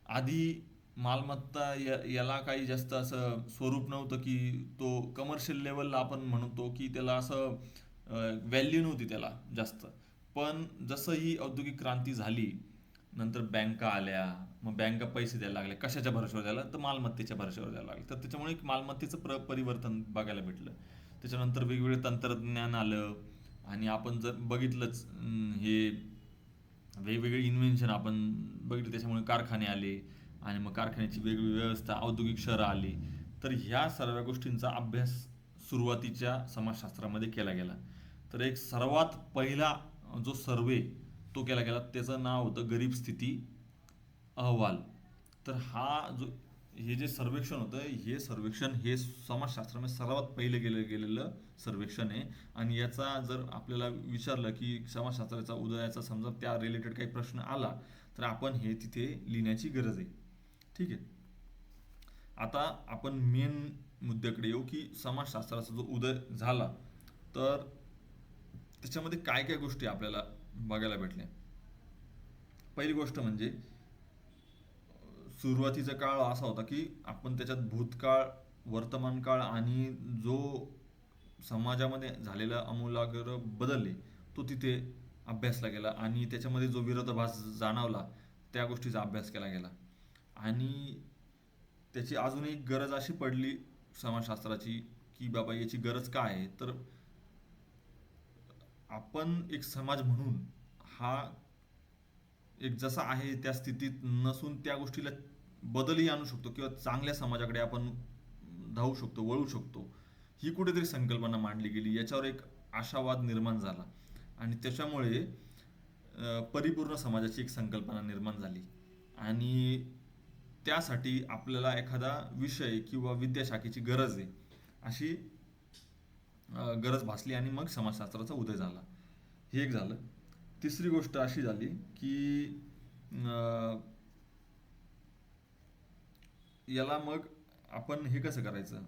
आधी मालमत्ता याला काही जास्त असं स्वरूप नव्हतं की तो कमर्शियल लेवलला आपण म्हणतो की त्याला असं व्हॅल्यू नव्हती त्याला जास्त. पण जसं ही औद्योगिक क्रांती झाली, नंतर बँका आल्या, मग बँका पैसे द्यायला लागल्या. कशाच्या भरोश्यावर द्यायला? तर मालमत्तेच्या भरोश्यावर द्यायला लागले. तर त्याच्यामुळे एक मालमत्तेचं परिवर्तन बघायला भेटलं. त्याच्यानंतर वेगवेगळे तंत्रज्ञान आलं आणि आपण जर बघितलंच हे वेगवेगळे इन्व्हेन्शन आपण बघितले, त्याच्यामुळे कारखाने आले आणि मग कारखान्याची वेगवेगळी व्यवस्था, औद्योगिक शहरं आली. तर ह्या सर्व गोष्टींचा अभ्यास सुरुवातीच्या समाजशास्त्रामध्ये केला गेला. तर एक सर्वात पहिला जो सर्वे तो केला गेला, त्याचं नाव होतं गरीब स्थिती अहवाल. तर हे जे सर्वेक्षण होतं, हे सर्वेक्षण हे समाजशास्त्रामध्ये सर्वात पहिले गेलेलं सर्वेक्षण आहे. आणि याचा जर आपल्याला विचारलं की समाजशास्त्राचा उदयाचा समजा त्या रिलेटेड काही प्रश्न आला, तर आपण हे तिथे लिहिण्याची गरज आहे. ठीक आहे. आता आपण मेन मुद्द्याकडे येऊ की समाजशास्त्राचा जो उदय झाला, तर त्याच्यामध्ये काय काय गोष्टी आपल्याला बघायला भेटल्या. पहिली गोष्ट म्हणजे सुरुवातीचा काळ असा होता की आपण त्याच्यात भूतकाळ, वर्तमान काळ आणि जो समाजामध्ये झालेला आमूलाग्र बदल आहे तो तिथे अभ्यासला गेला. आणि त्याच्यामध्ये जो विरोधाभास जाणवला त्या गोष्टीचा अभ्यास केला गेला. आणि त्याची अजून एक गरज अशी पडली समाजशास्त्राची की बाबा याची गरज काय आहे, तर आपण एक समाज म्हणून हा एक जसा आहे त्या स्थितीत नसून त्या गोष्टीला बदलही आणू शकतो किंवा चांगल्या समाजाकडे आपण धावू शकतो, वळू शकतो. ही कुठेतरी संकल्पना मांडली गेली. याच्यावर एक आशावाद निर्माण झाला आणि त्याच्यामुळे परिपूर्ण समाजाची एक संकल्पना निर्माण झाली. आणि त्यासाठी आपल्याला एखादा विषय किंवा विद्याशाखेची गरज आहे अशी गरज भासली आणि मग समाजशास्त्राचा उदय झाला. हे एक झालं. तिसरी गोष्ट अशी झाली की याला मग आपण हे कसं करायचं,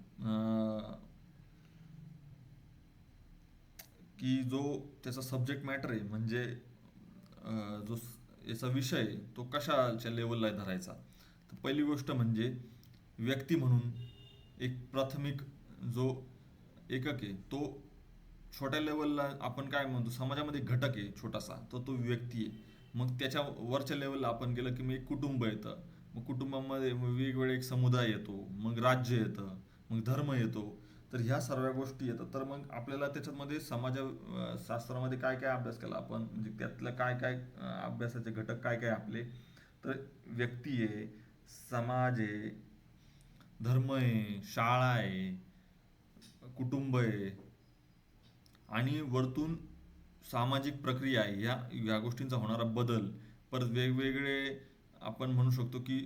की जो त्याचा सब्जेक्ट मॅटर आहे म्हणजे जो याचा विषय आहे, तो कशाच्या लेवलला धरायचा. तर पहिली गोष्ट म्हणजे व्यक्ती म्हणून एक प्राथमिक जो एकक आहे तो छोट्या लेवलला आपण काय म्हणतो समाजामध्ये घटक आहे छोटासा, तो व्यक्ती आहे. मग त्याच्या वरच्या लेवलला आपण गेलं की मग एक कुटुंब येतं. मग कुटुंबामध्ये वेगवेगळे एक समुदाय येतो, मग राज्य येतं, मग धर्म येतो. तर ह्या सर्व गोष्टी येतात. तर मग आपल्याला त्याच्यामध्ये शास्त्रामध्ये काय काय अभ्यास केला आपण, म्हणजे त्यातलं काय काय अभ्यासाचे घटक काय काय आपले, तर व्यक्ती आहे, समाज आहे, धर्म आहे, शाळा आहे, कुटुंब आहे आणि वरतून सामाजिक प्रक्रिया आहे, ह्या गोष्टींचा होणारा बदल. परत वेगवेगळे आपण म्हणू शकतो की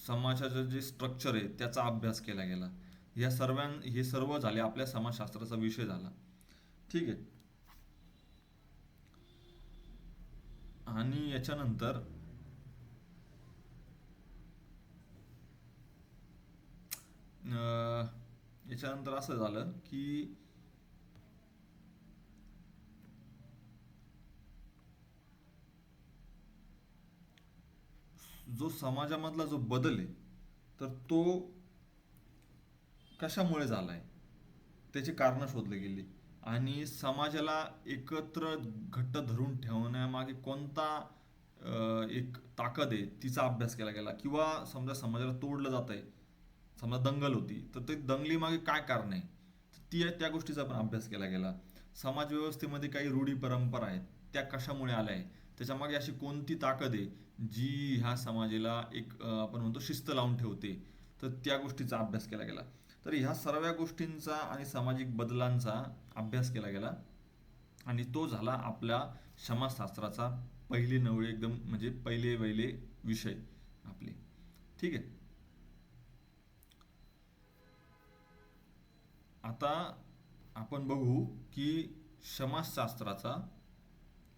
समाजाचं जे स्ट्रक्चर आहे त्याचा अभ्यास केला गेला. हे सर्व झाले आपल्या समाजशास्त्राचा विषय झाला. ठीक आहे. आणि याच्यानंतर असं झालं की जो समाजामधला जो बदल आहे तर तो कशामुळे झालाय, त्याची कारणं शोधली गेली. आणि समाजाला एकत्र घट्ट धरून ठेवण्यामागे कोणता एक ताकद आहे तिचा अभ्यास केला गेला. किंवा समजा समाजाला तोडलं जात आहे, समजा दंगल होती तर ते दंगली मागे काय कारण आहे, त्या गोष्टीचा पण अभ्यास केला गेला. समाज व्यवस्थेमध्ये काही रूढी परंपरा आहेत त्या कशामुळे आल्या आहे, त्याच्यामागे अशी कोणती ताकद आहे जी ह्या समाजाला एक आपण म्हणतो शिस्त लावून ठेवते, तर त्या गोष्टीचा अभ्यास केला गेला. तर ह्या सर्व गोष्टींचा आणि सामाजिक बदलांचा अभ्यास केला गेला आणि तो झाला आपल्या समाजशास्त्राचा पहिले नवळे एकदम म्हणजे पहिले वहिले विषय आपले. ठीक आहे. आता आपण बघू की समाजशास्त्राचा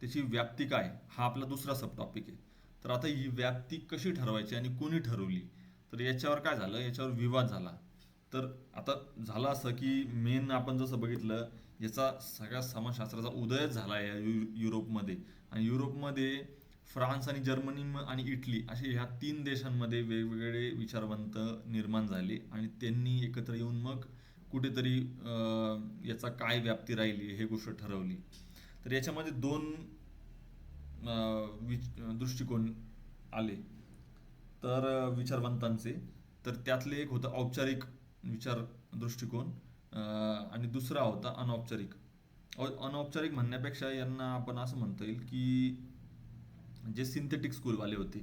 त्याची व्याप्ती काय, हा आपला दुसरा सब टॉपिक आहे. तर आता ही व्याप्ती कशी ठरवायची आणि कोणी ठरवली, तर याच्यावर काय झालं, याच्यावर विवाद झाला. तर आता झालं असं की मेन आपण जसं बघितलं याचा सगळ्या समाजशास्त्राचा उदयच झाला आहे युरोपमध्ये. आणि युरोपमध्ये फ्रान्स आणि जर्मनी आणि इटली असे ह्या 3 देशांमध्ये वेगवेगळे विचारवंत निर्माण झाले आणि त्यांनी एकत्र येऊन मग कुठेतरी याचा काय व्याप्ती राहिली हे गोष्ट ठरवली. तर याच्यामध्ये दोन दृष्टिकोन आले तर विचारवंतांचे. तर त्यातले एक होतं औपचारिक विचार दृष्टिकोन आणि दुसरा होता अनौपचारिक. अनौपचारिक म्हणण्यापेक्षा यांना आपण असं म्हणता येईल की जे सिंथेटिक स्कूलवाले होते,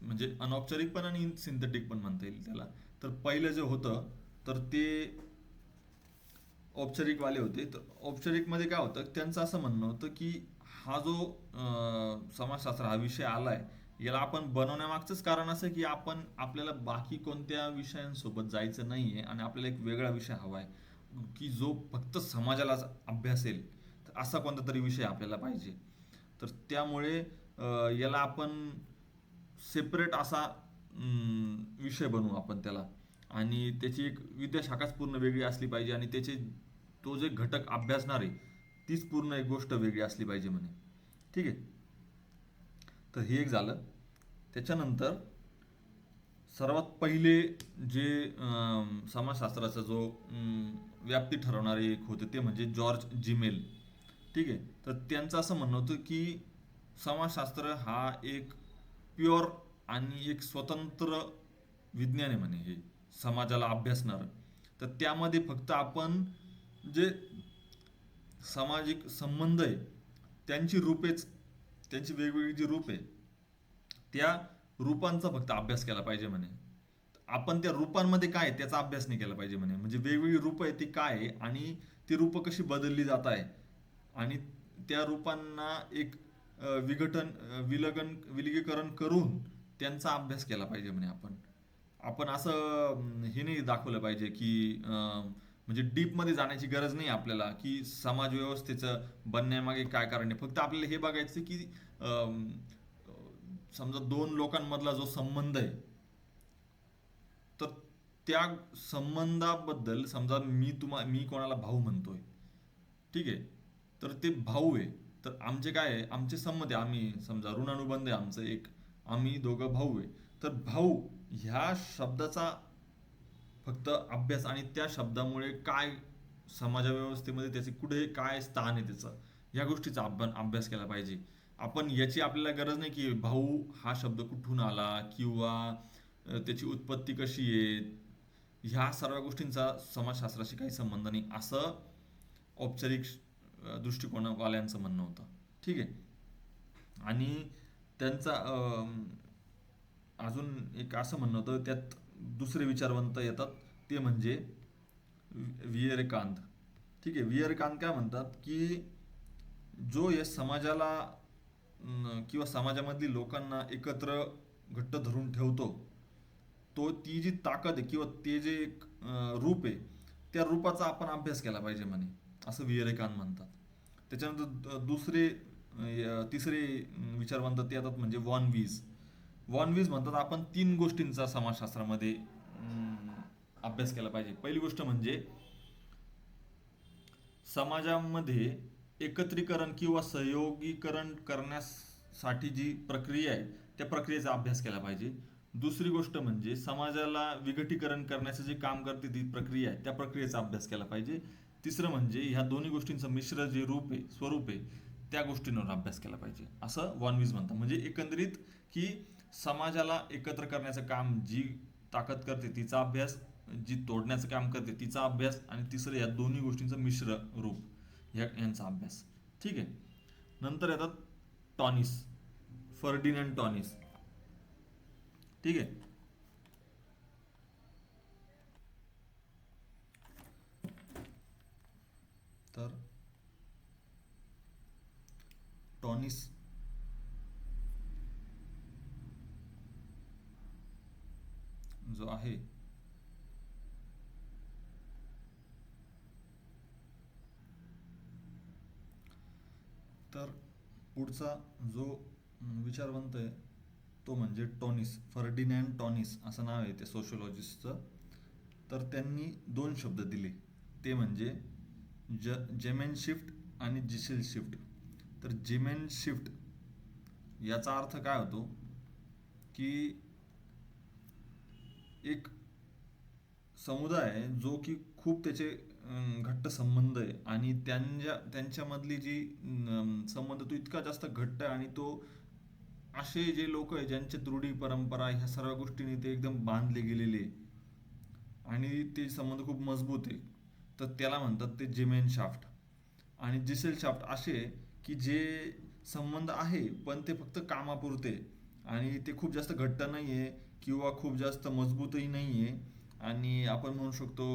म्हणजे अनौपचारिक पण आणि सिंथेटिक पण म्हणता येईल त्याला. तर पहिलं जे होतं तर ते औपचारिकवाले होते. तर औपचारिकमध्ये काय होतं, त्यांचं असं म्हणणं होतं की हा जो समाजशास्त्र हा विषय आलाय, याला आपण बनवण्यामागचंच कारण असं की आपल्याला बाकी कोणत्या विषयांसोबत जायचं नाहीये आणि आपल्याला एक वेगळा विषय हवा आहे की जो फक्त समाजालाच अभ्यासेल. तर असा कोणता तरी विषय आपल्याला पाहिजे. तर त्यामुळे याला आपण सेपरेट असा विषय बनवू आपण त्याला. आणि त्याची एक विद्याशाखाच पूर्ण वेगळी असली पाहिजे आणि त्याचे तो जे घटक अभ्यासणार आहे तीच पूर्ण एक गोष्ट वेगळी असली पाहिजे म्हणे. ठीक आहे. तर हे एक झालं. त्याच्यानंतर सर्वात पहिले जे समाजशास्त्राचा जो व्याप्ती ठरवणारे एक होते ते म्हणजे जॉर्ज जिमेल. ठीक आहे. तर त्यांचं असं म्हणणं होतं की समाजशास्त्र हा एक प्युअर आणि एक स्वतंत्र विज्ञान आहे म्हणे हे, समाजाला अभ्यासणार. तर त्यामध्ये फक्त आपण जे सामाजिक संबंध आहे त्यांची रूपेच, त्यांची वेगवेगळी जी रूप आहे त्या रूपांचा फक्त अभ्यास केला पाहिजे म्हणे. आपण त्या रूपांमध्ये काय आहे त्याचा अभ्यास नाही केला पाहिजे म्हणे. म्हणजे वेगवेगळी रूपं आहे ती काय आहे आणि ती रूपं कशी बदलली जात आहे आणि त्या रूपांना एक विलगीकरण करून त्यांचा अभ्यास केला पाहिजे म्हणे. आपण आपण असं हे नाही दाखवलं पाहिजे की म्हणजे डीपमध्ये जाण्याची गरज नाही आपल्याला की समाज व्यवस्थेचं बनण्यामागे काय कारण आहे. फक्त आपल्याला हे बघायचं की अं, समजा दोन लोकांमधला जो संबंध आहे तर त्या संबंधाबद्दल समजा मी कोणाला भाऊ म्हणतोय. ठीक आहे. तर ते भाऊ आहे. तर आमचे काय आहे, आमचे संबंध आहे, आम्ही समजा ऋणानुबंध आहे आमचं एक, आम्ही दोघं भाऊ आहे. तर भाऊ ह्या शब्दाचा फक्त अभ्यास आणि त्या शब्दामुळे काय समाजव्यवस्थेमध्ये त्याचे कुठे काय स्थान आहे त्याचं, या गोष्टीचा अभ्यास केला पाहिजे. आपण याची आपल्याला गरज नाही की भाऊ हा शब्द कुठून आला किंवा त्याची उत्पत्ती कशी आहे. ह्या सर्व गोष्टींचा समाजशास्त्राशी काही संबंध नाही असं औपचारिक दृष्टिकोनावाल्यांचं म्हणणं होतं. ठीक आहे. आणि त्यांचा अजून एक असं म्हणणं होतं, त्यात दुसरे विचारवंत येतात ते म्हणजे विवेकानंद. ठीक आहे. विवेकानंद काय म्हणतात की जो या समाजाला किंवा समाजामधली लोकांना एकत्र घट्ट धरून ठेवतो, ती जी ताकद आहे किंवा ते जे एक रूप आहे त्या रूपाचा आपण अभ्यास केला पाहिजे म्हणे, असं विवेकानंद म्हणतात. त्याच्यानंतर तिसरे विचारवंत ते येतात म्हणजे वॉन वीज. वॉन वीज म्हणतात आपण 3 गोष्टींचा समाजशास्त्रामध्ये अभ्यास केला पाहिजे. पहिली गोष्ट म्हणजे समाजामध्ये एकत्रीकरण किंवा सहयोगीकरण करण्यासाठी जी प्रक्रिया आहे त्या प्रक्रियेचा अभ्यास केला पाहिजे. दुसरी गोष्ट म्हणजे समाजाला विघटीकरण करण्याचं जे काम करते ती प्रक्रिया आहे त्या प्रक्रियेचा अभ्यास केला पाहिजे. तिसरं म्हणजे ह्या दोन्ही गोष्टींचं मिश्र जे रूप आहे, स्वरूप आहे, त्या गोष्टींवर अभ्यास केला पाहिजे असं वॉन म्हणतात. म्हणजे एकंदरीत की समाजाला एकत्र करण्याचं काम जी ताकद करते तिचा अभ्यास, जी तोडण्याचं काम करते तिचा अभ्यास आणि तिसरं या दोन्ही गोष्टींचं मिश्र रूप यांचा अभ्यास. ठीक आहे. नंतर येतात टॉनिस, फर्डिनंड टॉनिस. ठीक आहे. तर टॉनिस जो आहे तर पुढचा जो विचारवंत आहे तो म्हणजे टॉनिस, फर्डिनॅन्ड टॉनिस असं नाव आहे त्या सोशिओलॉजिस्टचं. तर त्यांनी 2 शब्द दिले ते म्हणजे जेमेन शिफ्ट आणि जिसेल शिफ्ट. तर जेमेन शिफ्ट याचा अर्थ काय होतो की एक समुदाय आहे जो की खूप त्याचे घट्ट संबंध आहे आणि त्यांच्यामधली जी संबंध तो इतका जास्त घट्ट आहे आणि तो असे जे लोक आहे ज्यांच्या रूढी परंपरा ह्या सर्व गोष्टींनी ते एकदम बांधले गेलेले आहे आणि ते संबंध खूप मजबूत आहे, तर त्याला म्हणतात ते जेमेन शाफ्ट. आणि जिसेल शाफ्ट असे की जे संबंध आहे पण ते फक्त कामापुरते आणि ते खूप जास्त घट्ट नाही आहे किंवा खूप जास्त मजबूतही नाही आहे. आणि आपण म्हणू शकतो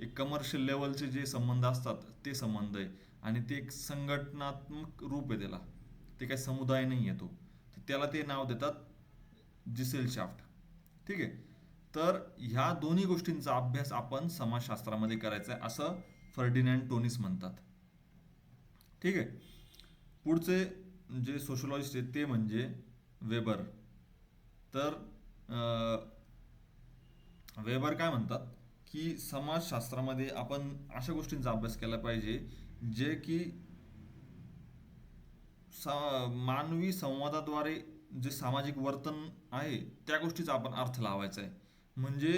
एक कमर्शियल लेवलचे जे संबंध असतात ते संबंध आहे. आणि ते एक संघटनात्मक रूप आहे त्याला, ते काही समुदाय नाही आहे तो. तर त्याला ते नाव देतात जिसेल शाफ्ट. ठीक आहे. तर ह्या दोन्ही गोष्टींचा अभ्यास आपण समाजशास्त्रामध्ये करायचा आहे असं फर्डिनॅन्ड टोनीस म्हणतात. ठीक आहे. पुढचे जे सोशलॉजिस्ट आहेत ते म्हणजे वेबर. तर वेबर काय म्हणतात की समाजशास्त्रामध्ये आपण अशा गोष्टींचा अभ्यास केला पाहिजे जे की मानवी संवादाद्वारे जे सामाजिक वर्तन आहे त्या गोष्टीचा आपण अर्थ लावायचा आहे. म्हणजे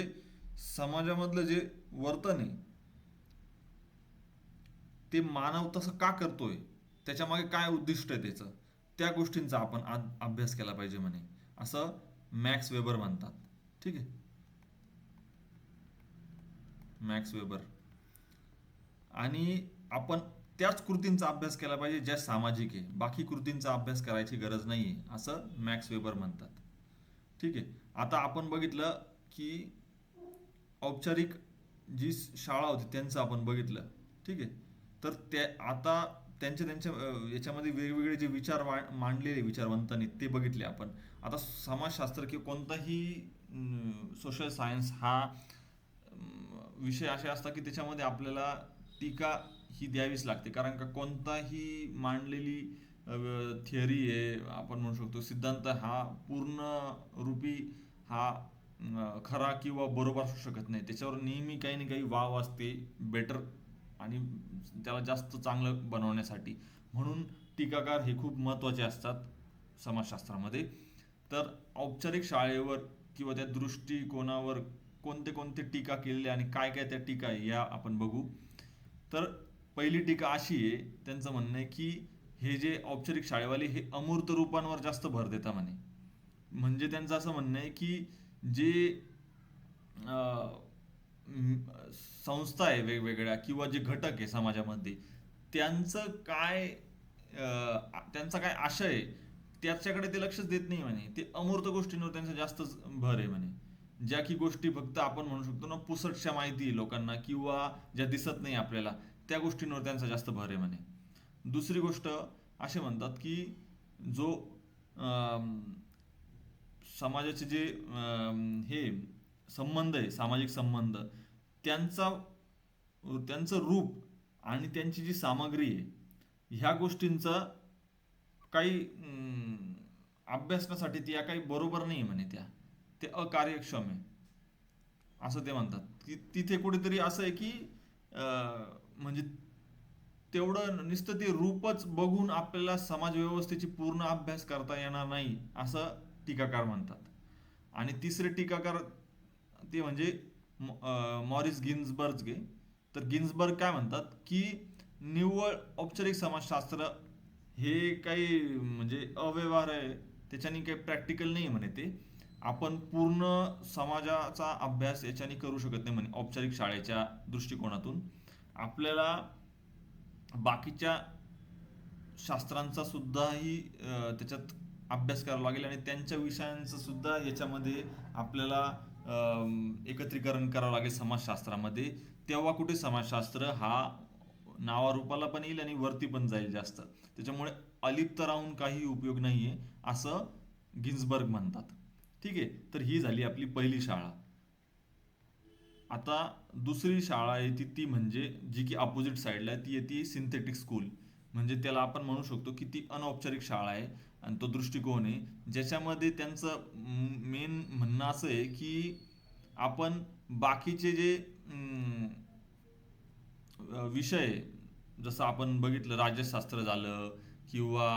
समाजामधलं जे वर्तन आहे ते मानव तसं का करतोय, त्याच्यामागे काय उद्दिष्ट आहे त्याचं, त्या गोष्टींचा आपण अभ्यास केला पाहिजे म्हणे, असं मॅक्स वेबर म्हणतात. ठीक आहे. Max weber. आणि आपण त्याच कृतींचा अभ्यास केला पाहिजे ज्या सामाजिक आहे, बाकी कृतींचा अभ्यास करायची गरज नाहीये असं मॅक्स वेबर म्हणतात. ठीक आहे. आता आपण बघितलं की औपचारिक जी शाळा होती त्यांचं आपण बघितलं. ठीक आहे. तर त्या आता त्यांच्या त्यांच्या याच्यामध्ये वेगवेगळे जे विचार मांडलेले विचारवंतांनी ते बघितले आपण. आता समाजशास्त्र किंवा कोणताही सोशल सायन्स हा विषय असे असतात की त्याच्यामध्ये आपल्याला टीका ही द्यावीच लागते, कारण का कोणताही मांडलेली थिअरी आहे, आपण म्हणू शकतो सिद्धांत, हा पूर्ण रूपी हा खरा किंवा बरोबर असू शकत नाही. त्याच्यावर नेहमी काही ना काही वाव असते बेटर आणि त्याला जास्त चांगलं बनवण्यासाठी. म्हणून टीकाकार हे खूप महत्त्वाचे असतात समाजशास्त्रामध्ये. तर औपचारिक शाळेवर किंवा त्या दृष्टिकोनावर कोणते कोणते टीका केलेले आणि काय काय त्या टीका आहे या आपण बघू. तर पहिली टीका अशी आहे, त्यांचं म्हणणं आहे की हे जे औपचारिक शाळेवाले हे अमूर्त रूपांवर जास्त भर देता म्हणे. म्हणजे त्यांचं असं म्हणणं आहे की जे संस्था आहे वेगवेगळ्या किंवा जे घटक आहे समाजामध्ये त्यांचं काय त्यांचा काय आशय आहे त्याच्याकडे ते लक्षच देत नाही म्हणे. ते अमूर्त गोष्टींवर त्यांचा जास्त भर आहे म्हणे, ज्या की गोष्टी फक्त आपण म्हणू शकतो ना पुसटशा माहिती आहे लोकांना किंवा ज्या दिसत नाही आपल्याला, त्या गोष्टींवर त्यांचा जास्त भर आहे म्हणे. दुसरी गोष्ट असे म्हणतात की जो समाजाचे जे हे संबंध आहे, सामाजिक संबंध, त्यांचा त्यांचं रूप आणि त्यांची जी सामग्री आहे ह्या गोष्टींचा काही अभ्यासण्यासाठी त्या काही बरोबर नाही म्हणे, ते अकार्यक्षम आहे असं ते म्हणतात. की तिथे कुठेतरी असं आहे की म्हणजे तेवढं नुसतं ते रूपच बघून आपल्याला समाज व्यवस्थेची पूर्ण अभ्यास करता येणार नाही असं टीकाकार म्हणतात. आणि तिसरे टीकाकार ते म्हणजे मॉरिस गिन्सबर्ग. तर गिन्सबर्ग काय म्हणतात की निव्वळ औपचारिक समाजशास्त्र हे काही म्हणजे अव्यवहार आहे, त्याच्यानी काही प्रॅक्टिकल नाही म्हणे. ते आपण पूर्ण समाजाचा अभ्यास याच्याने करू शकत नाही म्हणे औपचारिक शाळेच्या दृष्टिकोनातून. आपल्याला बाकीच्या शास्त्रांचा सुद्धाही त्याच्यात अभ्यास करावा लागेल आणि त्यांच्या विषयांचं सुद्धा याच्यामध्ये आपल्याला एकत्रीकरण करावं लागेल समाजशास्त्रामध्ये. तेव्हा कुठे समाजशास्त्र हा नावारूपाला पण येईल आणि वरती पण जाईल जास्त. त्याच्यामुळे अलिप्त राहून काही उपयोग नाहीये असं गिन्सबर्ग म्हणतात. ठीक आहे. तर ही झाली आपली पहिली शाळा. आता दुसरी शाळा आहे ती म्हणजे जी की अपोजिट साईडला आहे, ती येते सिंथेटिक स्कूल. म्हणजे त्याला आपण म्हणू शकतो की ती अनौपचारिक शाळा आहे. आणि तो दृष्टिकोन आहे ज्याच्यामध्ये त्यांचं मेन म्हणणं असं आहे की आपण बाकीचे जे विषय, जसं आपण बघितलं राज्यशास्त्र झालं किंवा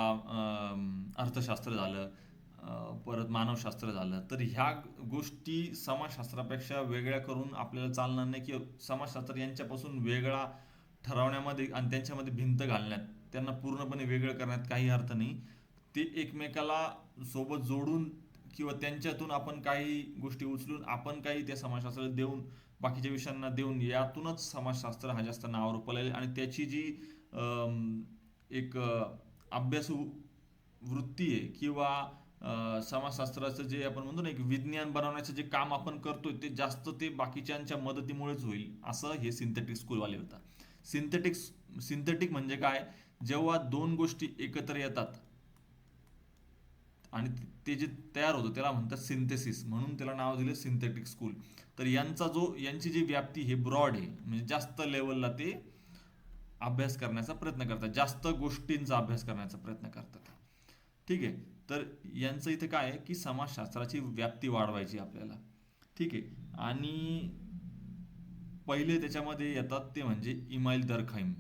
अर्थशास्त्र झालं, परत मानवशास्त्र झालं. तर ह्या गोष्टी समाजशास्त्रापेक्षा वेगळ्या करून आपल्याला चालणार नाही, किंवा समाजशास्त्र यांच्यापासून वेगळा ठरवण्यामध्ये आणि त्यांच्यामध्ये भिंत घालण्यात, त्यांना पूर्णपणे वेगळं करण्यात काही अर्थ नाही. ते एकमेकाला सोबत जोडून किंवा त्यांच्यातून आपण काही गोष्टी उचलून आपण काही त्या समाजशास्त्राला देऊन, बाकीच्या विषयांना देऊन, यातूनच समाजशास्त्र हा जास्त नावावर पळेल. आणि त्याची जी एक अभ्यासू वृत्ती आहे, किंवा समाजशास्त्राचं जे आपण म्हणतो ना एक विज्ञान बनवण्याचं जे काम आपण करतोय, ते जास्त ते बाकीच्यांच्या मदतीमुळेच होईल, असं हे सिंथेटिक स्कूलवाले होता. सिंथेटिक सिंथेटिक म्हणजे काय, जेव्हा दोन गोष्टी एकत्र येतात आणि ते जे तयार होतं त्याला म्हणतात सिंथेसिस, म्हणून त्याला नाव दिलं सिंथेटिक स्कूल. तर यांची जी व्याप्ती हे ब्रॉड आहे, म्हणजे जास्त लेवलला ते अभ्यास करण्याचा प्रयत्न करतात, जास्त गोष्टींचा अभ्यास करण्याचा प्रयत्न करतात. ठीक आहे. तर यांचं इथे काय आहे की समाजशास्त्राची व्याप्ती वाढवायची आपल्याला. ठीक आहे. आणि पहिले त्याच्यामध्ये येतात ते म्हणजे इमाईल दर्खाईम.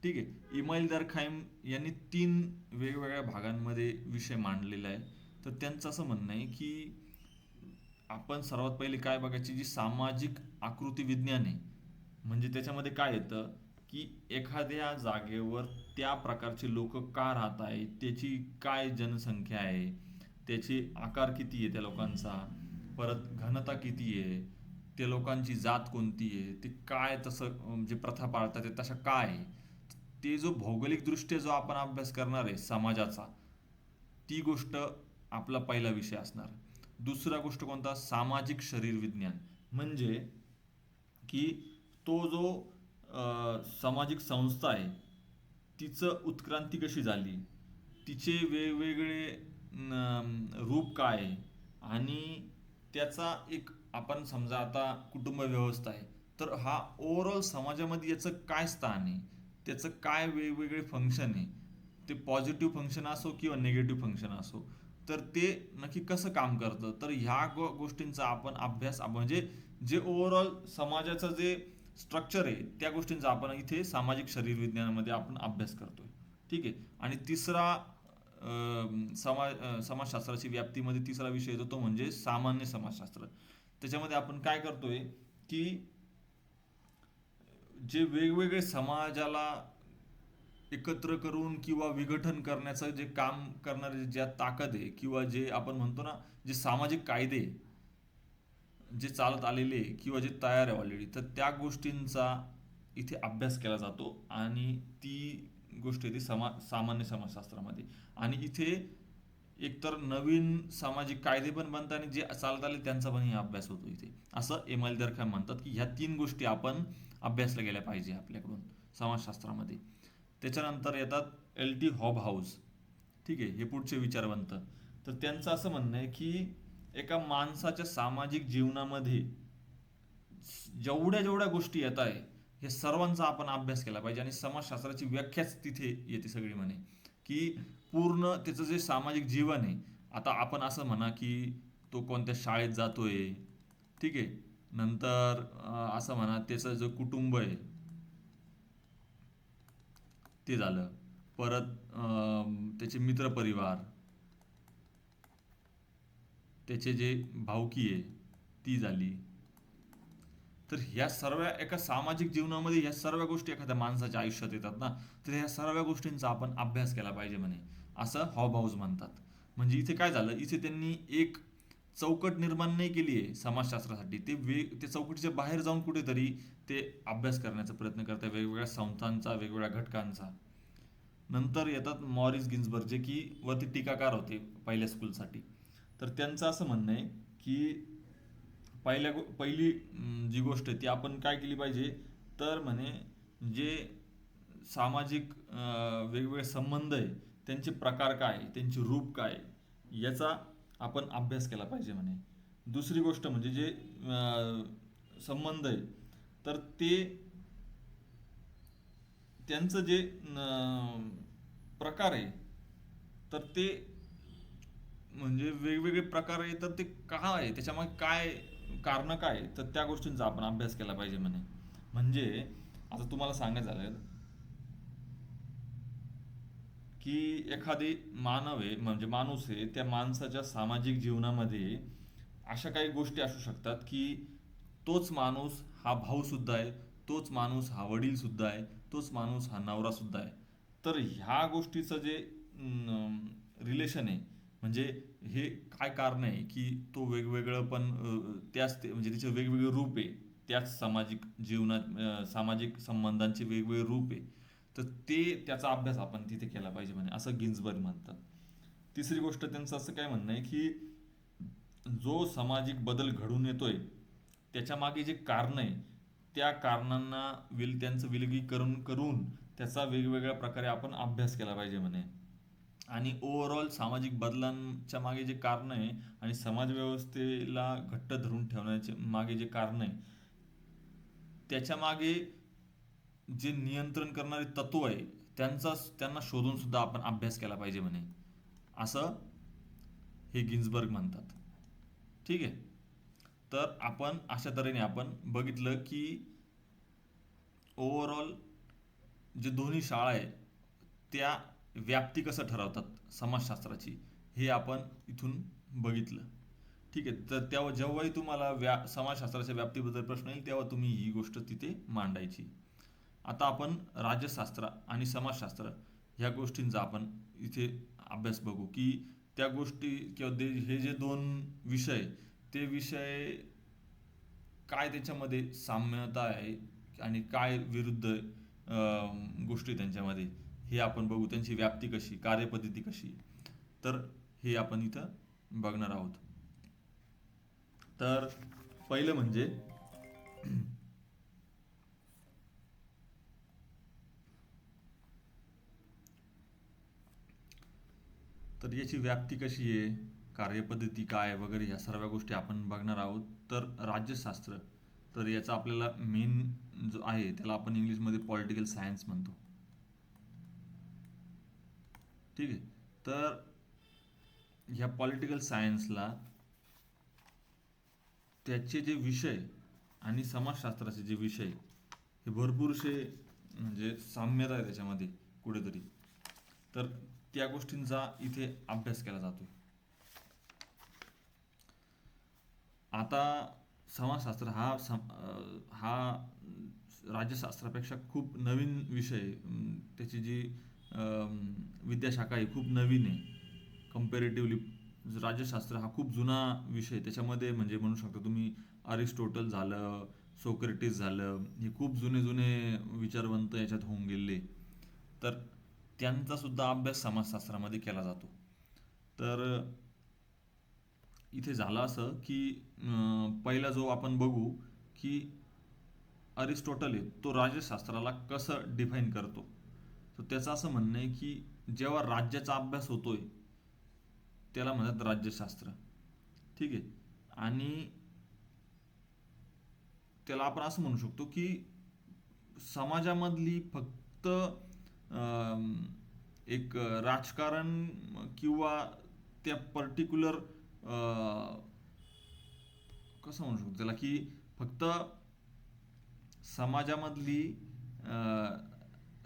ठीक आहे. इमाईल दर्खाईम यांनी 3 वेगवेगळ्या भागांमध्ये विषय मांडलेला आहे. तर त्यांचं असं म्हणणं आहे की आपण सर्वात पहिले काय बघायची, जी सामाजिक आकृती विज्ञान आहे, म्हणजे त्याच्यामध्ये काय येतं की एखाद्या जागेवर त्या प्रकारचे लोक का राहत आहे, त्याची काय जनसंख्या आहे, त्याचे आकार किती आहे त्या लोकांचा, परत घनता किती आहे, त्या लोकांची जात कोणती आहे, ते काय तसं म्हणजे प्रथा पाळतात ते तशा काय आहे, ते जो भौगोलिकदृष्ट्या जो आपण अभ्यास करणार आहे समाजाचा, ती गोष्ट आपला पहिला विषय असणार. दुसरा गोष्ट कोणता, सामाजिक शरीर विज्ञान, म्हणजे की तो जो सामाजिक संस्था आहे तिचं उत्क्रांती कशी झाली, तिचे वेगवेगळे रूप काय आहे, आणि त्याचा एक आपण समजा आता कुटुंब व्यवस्था आहे, तर हा ओव्हरऑल समाजामध्ये याचं काय स्थान आहे, त्याचं काय वेगवेगळे फंक्शन आहे, ते पॉझिटिव्ह फंक्शन असो किंवा निगेटिव्ह फंक्शन असो, तर ते नक्की कसं काम करतं. तर ह्या गोष्टींचा आपण अभ्यास, म्हणजे जे ओव्हरऑल समाजाचं जे स्ट्रक्चर आहे त्या गोष्टींचा आपण इथे सामाजिक शरीर विज्ञानामध्ये आपण अभ्यास करतोय. ठीक आहे. आणि तिसरा समाजशास्त्राची व्याप्तीमध्ये तिसरा विषय येतो तो म्हणजे सामान्य समाजशास्त्र. त्याच्यामध्ये आपण काय करतोय की जे वेगवेगळे समाजाला एकत्र करून किंवा विघटन करण्याचं जे काम करणारे ज्या ताकद आहे, किंवा जे आपण म्हणतो ना जे सामाजिक कायदे जे चालत आलेले किंवा जे तयार आहे ऑलरेडी, तर त्या गोष्टींचा इथे अभ्यास केला जातो. आणि ती गोष्ट आहे ती सामान्य समाजशास्त्रामध्ये. आणि इथे एकतर नवीन सामाजिक कायदे पण बनतात आणि जे चालत आले त्यांचा पण अभ्यास होतो इथे. असं एमाईल दर्खाम म्हणतात की ह्या 3 गोष्टी आपण अभ्यासल्या गेल्या पाहिजे आपल्याकडून समाजशास्त्रामध्ये. त्याच्यानंतर येतात L.T. हॉबहाउस. ठीक आहे. हे पुढचे विचारवंत. तर त्यांचं असं म्हणणं आहे की एका माणसाच्या सामाजिक जीवनामध्ये जेवढ्या जेवढ्या गोष्टी येत आहे, हे सर्वांचा आपण अभ्यास केला पाहिजे. आणि समाजशास्त्राची व्याख्याच तिथे येते सगळी, म्हणे की पूर्ण त्याचं जे सामाजिक जीवन आहे, आता आपण असं म्हणा की तो कोणत्या शाळेत जातोय, ठीक आहे, नंतर असं म्हणा त्याचं जो कुटुंब आहे ते झालं, परत त्याचे मित्रपरिवार, त्याचे जे भावकी आहे ती झाली. तर ह्या सर्व एका सामाजिक जीवनामध्ये ह्या सर्व गोष्टी एखाद्या माणसाच्या आयुष्यात येतात ना, तर ह्या सर्व गोष्टींचा आपण अभ्यास केला पाहिजे म्हणे, असं हॉबहाउस म्हणतात. म्हणजे इथे काय झालं, इथे त्यांनी एक चौकट निर्माण नाही केली आहे समाजशास्त्रासाठी, ते चौकटीच्या बाहेर जाऊन कुठेतरी ते अभ्यास करण्याचा प्रयत्न करतात वेगवेगळ्या संस्थांचा, वेगवेगळ्या घटकांचा. नंतर येतात मॉरिस गिन्सबर्ग, जे की वरती टीकाकार होते पहिल्या स्कूलसाठी. तर त्यांचं असं म्हणणं आहे की पहिली जी गोष्ट आहे ती आपण काय केली पाहिजे, तर म्हणे जे सामाजिक वेगवेगळे संबंध आहे त्यांचे प्रकार काय, त्यांचे रूप काय, याचा आपण अभ्यास केला पाहिजे म्हणे. दुसरी गोष्ट म्हणजे जे संबंध आहे, तर ते त्यांचं जे प्रकार आहे, तर ते म्हणजे वेगवेगळे प्रकार आहे, तर ते काय आहे, त्याच्यामागे काय कारण काय आहे, तर त्या गोष्टींचा आपण अभ्यास केला पाहिजे म्हणे. म्हणजे आता तुम्हाला सांगायचं झालं की एखादी मानव आहे म्हणजे माणूस आहे, त्या माणसाच्या सामाजिक जीवनामध्ये अशा काही गोष्टी असू शकतात की तोच माणूस हा भाऊ सुद्धा आहे, तोच माणूस हा वडील सुद्धा आहे, तोच माणूस हा नवरा सुद्धा आहे. तर ह्या गोष्टीचं जे रिलेशन आहे, म्हणजे हे काय कारण आहे की तो वेगवेगळं पण म्हणजे तिचे वेगवेगळे रूप आहे, त्याच सामाजिक जीवनात सामाजिक संबंधांचे वेगवेगळे रूप आहे. तर त्याचा अभ्यास आपण तिथे केला पाहिजे म्हणे, असं गिन्सबर्ग म्हणतात. तिसरी गोष्ट त्यांचं असं काय म्हणणं आहे की जो सामाजिक बदल घडून येतोय त्याच्या मागे जे कारण आहे, त्या कारणांना त्यांचं विलगीकरण करून त्याचा वेगवेगळ्या प्रकारे आपण अभ्यास केला पाहिजे म्हणे. आणि ओव्हरऑल सामाजिक बदलांच्या मागे जे कारण आहे आणि समाज व्यवस्थेला घट्ट धरून ठेवण्याचे मागे जे कारण आहे, त्याच्या मागे जे नियंत्रण करणारे तत्व आहे त्यांना शोधून सुद्धा आपण अभ्यास केला पाहिजे म्हणे, असं हे गिन्सबर्ग म्हणतात. ठीक आहे. तर आपण अशा तऱ्हेने आपण बघितलं की ओव्हरऑल जे दोन्ही शाळा आहे त्या व्याप्ती कसं ठरवतात समाजशास्त्राची, हे आपण इथून बघितलं. ठीक आहे. तर तेव्हा जेव्हाही तुम्हाला समाजशास्त्राच्या व्याप्तीबद्दल प्रश्न येईल तेव्हा तुम्ही ही गोष्ट तिथे मांडायची. आता आपण राज्यशास्त्र आणि समाजशास्त्र ह्या गोष्टींचा आपण इथे अभ्यास बघू की त्या गोष्टी किंवा हे जे दोन विषय, ते विषय काय त्याच्यामध्ये साम्यता आहे आणि काय विरुद्ध गोष्टी त्यांच्यामध्ये, हे आपण बघू. त्यांची व्याप्ती कशी, कार्यपद्धती कशी, तर हे आपण इथं बघणार आहोत. तर पहिलं म्हणजे तर याची व्याप्ती कशी आहे, कार्यपद्धती काय वगैरे ह्या सर्व गोष्टी आपण बघणार आहोत. तर राज्यशास्त्र, तर याचा आपल्याला मेन जो आहे त्याला आपण इंग्लिशमध्ये पॉलिटिकल सायन्स म्हणतो. ठीक आहे. तर ह्या पॉलिटिकल सायन्सला त्याचे जे विषय आणि समाजशास्त्राचे जे विषय हे भरपूरसे म्हणजे साम्यता आहे त्याच्यामध्ये कुठेतरी. तर त्या गोष्टींचा इथे अभ्यास केला जातो. आता समाजशास्त्र हा राज्यशास्त्रापेक्षा खूप नवीन विषय आहे. त्याची जी विद्याशाखा आहे खूप नवीन आहे कम्पॅरेटिव्हली. राज्यशास्त्र हा खूप जुना विषय. त्याच्यामध्ये म्हणजे म्हणू शकता तुम्ही अरिस्टोटल झालं, सोक्रेटिस झालं, हे खूप जुने जुने विचारवंत याच्यात होऊन गेले. तर त्यांचा सुद्धा अभ्यास समाजशास्त्रामध्ये केला जातो. तर इथे झालं असं की पहिला जो आपण बघू की अरिस्टोटल आहे तो राज्यशास्त्राला कसं डिफाईन करतो. तर त्याचं असं म्हणणं आहे की जेव्हा राज्याचा अभ्यास होतोय त्याला म्हणतात राज्यशास्त्र. ठीक आहे. आणि त्याला आपण असं म्हणू शकतो की समाजामधली फक्त एक राजकारण किंवा त्या पर्टिक्युलर कसं म्हणू शकतो त्याला की फक्त समाजामधली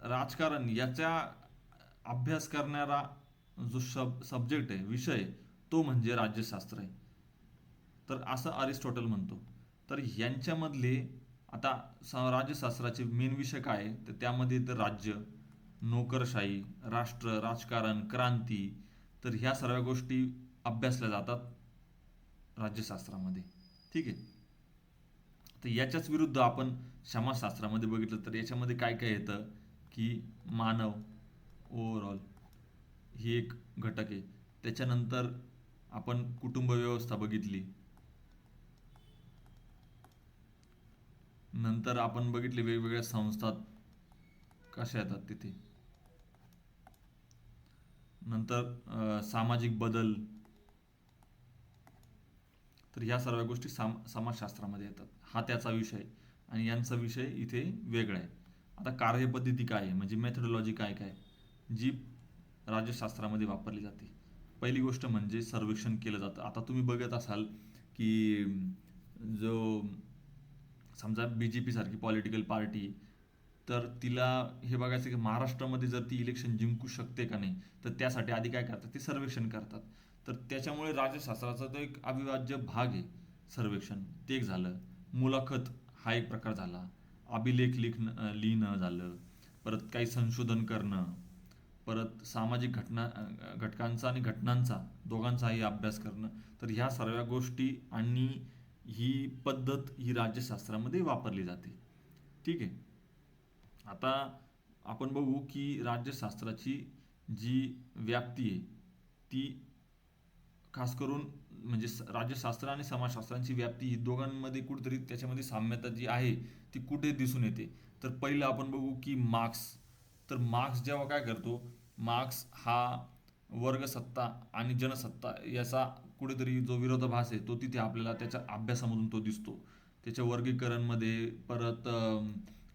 राजकारण याचा अभ्यास करणारा जो सब्जेक्ट आहे, विषय, तो म्हणजे राज्यशास्त्र आहे. तर असं अरिस्टॉटल म्हणतो. तर यांच्यामधले आता राज्यशास्त्राचे मेन विषय काय आहे, तर त्यामध्ये तर राज्य, नोकरशाही, राष्ट्र, राजकारण, क्रांती, तर ह्या सर्व गोष्टी अभ्यासल्या जातात राज्यशास्त्रामध्ये. ठीक आहे. तर याच्याच विरुद्ध आपण समाजशास्त्रामध्ये बघितलं तर याच्यामध्ये काय काय येतं की मानव ओव्हरऑल ही एक घटक आहे. त्याच्यानंतर आपण कुटुंब व्यवस्था बघितली. नंतर आपण बघितले वेगवेगळ्या संस्था कशा येतात तिथे. नंतर सामाजिक बदल. तर ह्या सर्व गोष्टी समाजशास्त्रामध्ये येतात. हा त्याचा विषय आणि यांचा विषय इथे वेगळा आहे. आता कार्यपद्धती काय आहे म्हणजे मेथडॉलॉजी काय काय जी राज्यशास्त्रामध्ये वापरली जाते. पहिली गोष्ट म्हणजे सर्वेक्षण केलं जातं. आता तुम्ही बघत असाल की जो समजा BJP सारखी पॉलिटिकल पार्टी तर तिला हे बघायचं की महाराष्ट्रामध्ये जर ती इलेक्शन जिंकू शकते का नाही, तर त्यासाठी आधी काय करतात, ते सर्वेक्षण करतात. तर त्याच्यामुळे राज्यशास्त्राचा तो एक अविभाज्य भाग आहे सर्वेक्षण. ते एक झालं. मुलाखत हा एक प्रकार झाला. अभिलेख लिहिणं झालं. परत काही संशोधन करणं. परत सामाजिक घटकांचा आणि घटनांचा दोघांचाही अभ्यास करणं. तर ह्या सर्व गोष्टी आणि ही पद्धत ही राज्यशास्त्रामध्ये वापरली जाते. ठीक आहे. आता आपण बघू की राज्यशास्त्राची जी व्याप्ती आहे ती खास करून म्हणजे राज्यशास्त्र आणि समाजशास्त्रांची व्याप्ती ही दोघांमध्ये कुठेतरी त्याच्यामध्ये साम्यता जी आहे ती कुठे दिसून येते. तर पहिलं आपण बघू की मार्क्स. तर मार्क्स जेव्हा काय करतो, मार्क्स हा वर्गसत्ता आणि जनसत्ता याचा कुठेतरी जो विरोधाभास आहे तो तिथे आपल्याला त्याच्या अभ्यासामधून तो दिसतो. त्याच्या वर्गीकरणमध्ये परत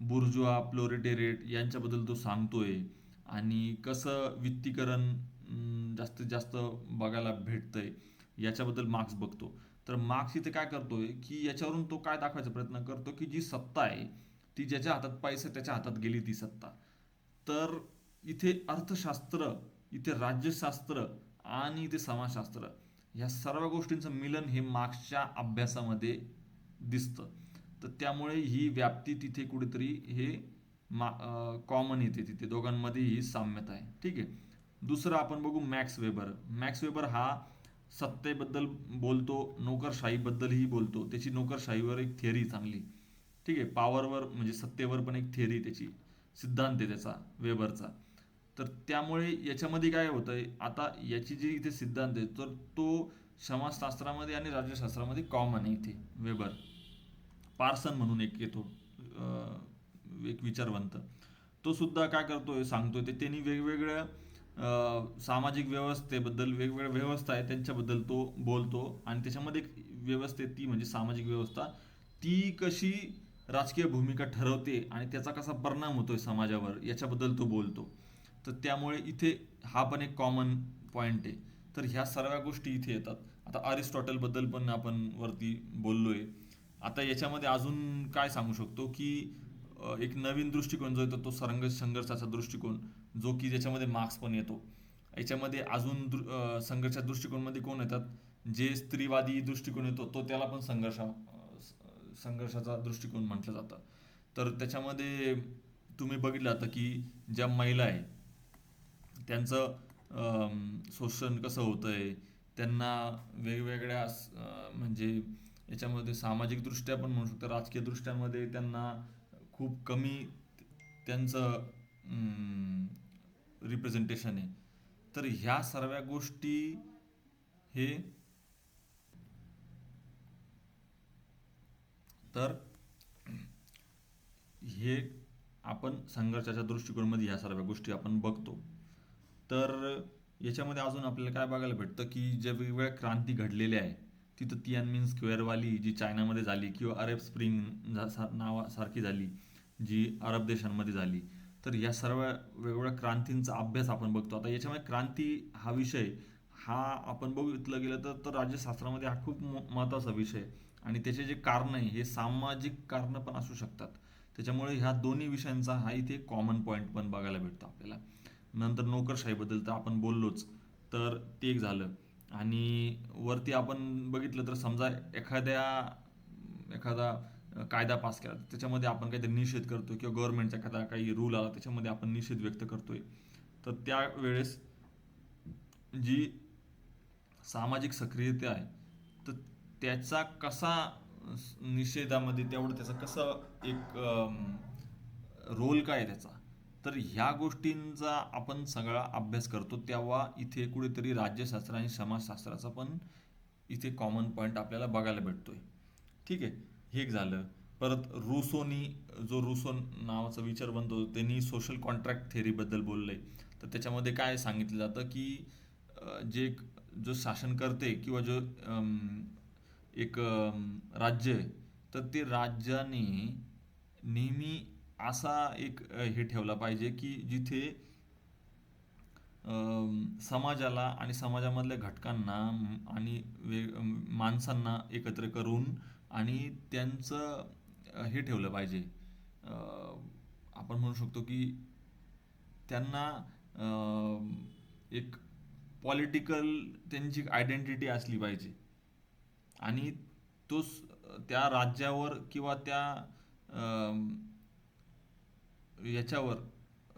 बुर्जुआ प्लोलेटेरिएट यांच्याबद्दल तो सांगतोय. आणि कसं वित्तीकरण जास्तीत जास्त बघायला भेटतंय याच्याबद्दल मार्क्स बघतो. तर मार्क्स इथे काय करतोय की याच्यावरून तो काय दाखवायचा प्रयत्न करतो की जी सत्ता आहे ती ज्याच्या हातात पैसे त्याच्या हातात गेली ती सत्ता. तर इथे अर्थशास्त्र, इथे राज्यशास्त्र आणि इथे समाजशास्त्र ह्या सर्व गोष्टींचं मिलन हे मार्क्सच्या अभ्यासामध्ये दिसतं. तर त्यामुळे ही व्याप्ती तिथे कुठेतरी हे कॉमन येते, तिथे दोघांमध्ये ही साम्यता आहे. ठीक आहे. दुसरं आपण बघू मॅक्स वेबर. मॅक्स वेबर हा सत्तेबद्दल बोलतो, नोकरशाहीबद्दलही बोलतो. त्याची नोकरशाहीवर एक थिअरी चांगली. ठीक आहे. पॉवरवर म्हणजे सत्तेवर पण एक थिअरी त्याची, सिद्धांत आहे त्याचा वेबरचा. तर त्यामुळे याच्यामध्ये काय होतंय, आता याची जी इथे सिद्धांत आहे तर तो समाजशास्त्रामध्ये आणि राज्यशास्त्रामध्ये कॉमन आहे इथे वेबर. पार्सन म्हणून एक येतो एक विचारवंत. तो सुद्धा काय करतोय सांगतोय ते त्यांनी वेगवेगळ्या सामाजिक व्यवस्थेबद्दल, वेगवेगळ्या व्यवस्था आहे त्यांच्याबद्दल तो बोलतो. आणि त्याच्यामध्ये एक व्यवस्था ती म्हणजे सामाजिक व्यवस्था, ती कशी राजकीय भूमिका ठरवते आणि त्याचा कसा परिणाम होतोय समाजावर याच्याबद्दल तो बोलतो. तर त्यामुळे इथे हा पण एक कॉमन पॉइंट आहे. तर ह्या सर्व गोष्टी इथे येतात. आता अरिस्टॉटलबद्दल पण आपण वरती बोललोय. आता याच्यामध्ये अजून काय सांगू शकतो की एक नवीन दृष्टिकोन जो येतो तो संघर्षाचा दृष्टिकोन, जो की ज्याच्यामध्ये मार्क्स पण येतो. याच्यामध्ये अजून संघर्षाच्या दृष्टिकोनमध्ये कोण येतात, जे स्त्रीवादी दृष्टिकोन येतो तो त्याला पण संघर्षाचा दृष्टिकोन म्हटलं जातं. तर त्याच्यामध्ये तुम्ही बघितलं आता की ज्या महिला आहे त्यांचं शोषण कसं होतंय, त्यांना वेगवेगळ्या म्हणजे याच्यामध्ये सामाजिकदृष्ट्या पण म्हणू शकतो, राजकीय दृष्ट्यामध्ये त्यांना खूप कमी त्यांचं रिप्रेझेंटेशन आहे. तर ह्या सर्व गोष्टी हे तर हे आपण संघर्षाच्या दृष्टिकोनामध्ये ह्या सर्व गोष्टी आपण बघतो. तर याच्यामध्ये अजून आपल्याला काय बघायला भेटतं की ज्या वेगवेगळ्या क्रांती घडलेल्या आहे तिथं तियानमिन स्क्वेअरवाली जी चायनामध्ये झाली किंवा अरब स्प्रिंग नावासारखी झाली जी अरब देशांमध्ये झाली. तर या सर्व वेगवेगळ्या क्रांतींचा अभ्यास आपण बघतो. आता याच्यामध्ये क्रांती हा विषय हा आपण बघितलं गेलं तर राज्यशास्त्रामध्ये हा खूप महत्त्वाचा विषय. आणि त्याचे जे कारण आहे हे सामाजिक कारण पण असू शकतात. त्याच्यामुळे ह्या दोन्ही विषयांचा हा इथे कॉमन पॉईंट पण बघायला भेटतो आपल्याला. नंतर नोकरशाहीबद्दल तर आपण बोललोच, तर ते एक झालं. आणि वरती आपण बघितलं तर समजा एखादा कायदा पास केला त्याच्यामध्ये आपण काहीतरी निषेध करतोय किंवा गव्हर्नमेंटचा एखादा काही रूल आला त्याच्यामध्ये आपण निषेध व्यक्त करतोय. तर त्यावेळेस जी सामाजिक सक्रियता आहे तर त्याचा कसा निषेधामध्ये तेवढं त्याचा कसं एक रोल काय आहे त्याचा. तर ह्या गोष्टींचा आपण सगळा अभ्यास करतो तेव्हा इथे कुठेतरी राज्यशास्त्र आणि समाजशास्त्राचा पण इथे कॉमन पॉईंट आपल्याला बघायला भेटतोय. ठीक आहे. हे एक झालं. परत रुसो नावाचा विचारवंत होता त्यांनी सोशल कॉन्ट्रॅक्ट थेअरीबद्दल बोललंय. तर त्याच्यामध्ये काय सांगितलं जातं की जो शासन करते किंवा जो एक राज्य आहे तर ते राज्याने नेहमी असा एक हे ठेवला पाहिजे की जिथे समाजाला आणि समाजामधल्या घटकांना आणि माणसांना एकत्र करून आणि त्यांचं हे ठेवलं पाहिजे, आपण आपण म्हणू शकतो की त्यांना एक पॉलिटिकल त्यांची आयडेंटिटी असली पाहिजे आणि तो त्या राज्यावर किंवा त्या अम, याच्यावर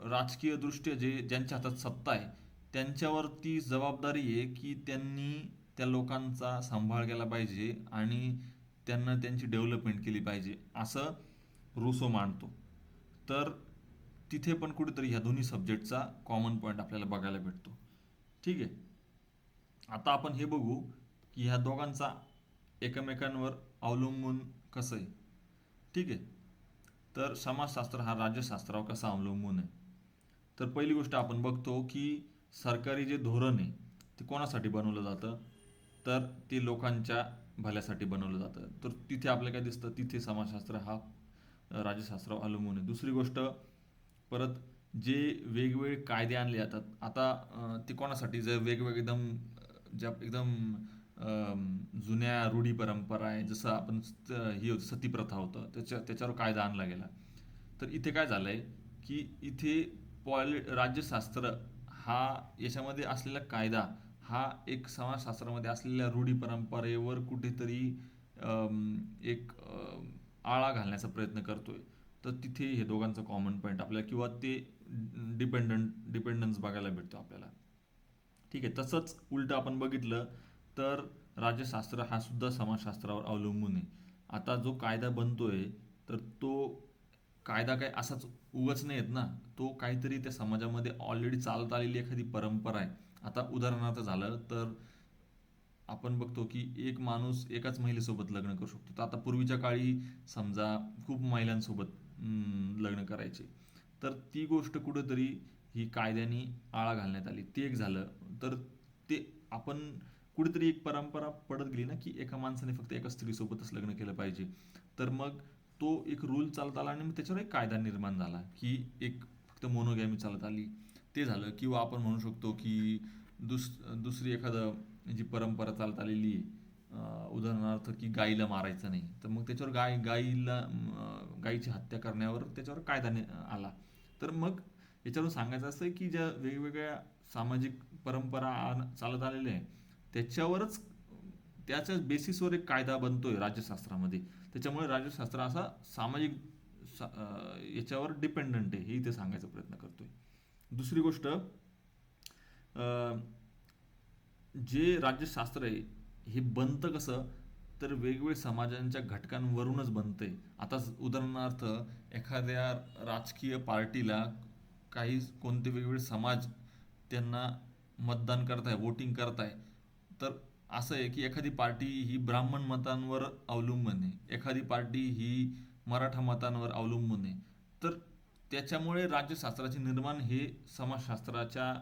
राजकीय दृष्ट्या ज्यांच्या हातात सत्ता आहे त्यांच्यावर ती जबाबदारी आहे की त्यांनी त्या लोकांचा सांभाळ केला पाहिजे आणि त्यांना त्यांची डेव्हलपमेंट केली पाहिजे असं रुसो मांडतो. तर तिथे पण कुठेतरी ह्या दोन्ही सब्जेक्टचा कॉमन पॉईंट आपल्याला बघायला भेटतो. ठीक आहे. आता आपण हे बघू की ह्या दोघांचा एकमेकांवर अवलंबून कसं आहे. ठीक आहे. तर समाजशास्त्र हा राज्यशास्त्रावर कसा अवलंबून आहे. तर पहिली गोष्ट आपण बघतो की सरकारी जे धोरण आहे ते कोणासाठी बनवलं जातं, तर ते लोकांच्या भल्यासाठी बनवलं जातं. तर तिथे आपल्याला काय दिसतं, तिथे समाजशास्त्र हा राज्यशास्त्रावर अवलंबून आहे. दुसरी गोष्ट, परत जे वेगवेगळे कायदे आणले जातात आता ते कोणासाठी, जर वेगवेगळे एकदम ज्या एकदम जुन्या रूढी परंपरा आहे, जसं आपण ही होती सती प्रथा होतं त्याच्यावर कायदा आणला गेला. तर इथे काय झालंय की इथे राज्यशास्त्र हा याच्यामध्ये असलेला कायदा हा एक समाजशास्त्रामध्ये असलेल्या रूढी परंपरेवर कुठेतरी एक आळा घालण्याचा प्रयत्न करतोय. तर तिथे हे दोघांचं कॉमन पॉईंट आपल्याला किंवा ते डिपेंडन्स बघायला भेटतो आपल्याला. ठीक आहे. तसंच उलट आपण बघितलं तर राज्यशास्त्र हा सुद्धा समाजशास्त्रावर अवलंबून आहे. आता जो कायदा बनतोय तर तो कायदा काय असाच उगाच नाही येत ना. तो काहीतरी त्या समाजामध्ये ऑलरेडी चालत आलेली एखादी परंपरा आहे. आता उदाहरणार्थ झालं तर आपण बघतो की एक माणूस एकाच महिलेसोबत लग्न करू शकतो. तर आता पूर्वीच्या काळी समजा खूप महिलांसोबत लग्न करायचे. तर ती गोष्ट कुठंतरी ही कायद्याने आळा घालण्यात आली. ते एक झालं. तर ते आपण कुठेतरी एक परंपरा पडत गेली ना की एका माणसाने फक्त एका स्त्रीसोबतच लग्न केलं पाहिजे. तर मग तो एक रूल चालत आला आणि मग त्याच्यावर एक कायदा निर्माण झाला की एक फक्त मोनोगॅमी चालत आली. ते झालं. किंवा आपण म्हणू शकतो की दुसरी एखादं जी परंपरा चालत आलेली आहे, उदाहरणार्थ की गाईला मारायचं नाही, तर मग त्याच्यावर गाईची हत्या करण्यावर त्याच्यावर कायदा आला. तर मग याच्यावरून सांगायचं असं आहे की ज्या वेगवेगळ्या सामाजिक परंपरा चालत आलेल्या आहे त्याच्यावरच त्याच्याच बेसिसवर एक कायदा बनतोय राज्यशास्त्रामध्ये. त्याच्यामुळे राज्यशास्त्र असा सामाजिक याच्यावर डिपेंडंट आहे हे इथे सांगायचा प्रयत्न करतोय. दुसरी गोष्ट, जे राज्यशास्त्र आहे हे बनतं कसं, तर वेगवेगळ्या समाजांच्या घटकांवरूनच बनतंय. आता उदाहरणार्थ एखाद्या राजकीय पार्टीला काही कोणते वेगवेगळे समाज त्यांना मतदान करताय, वोटिंग करताय. तर असं आहे की एखादी पार्टी ही ब्राह्मण मतांवर अवलंबून आहे, एखादी पार्टी ही मराठा मतांवर अवलंबून आहे. तर त्याच्यामुळे राज्यशास्त्राचे निर्माण हे समाजशास्त्राच्या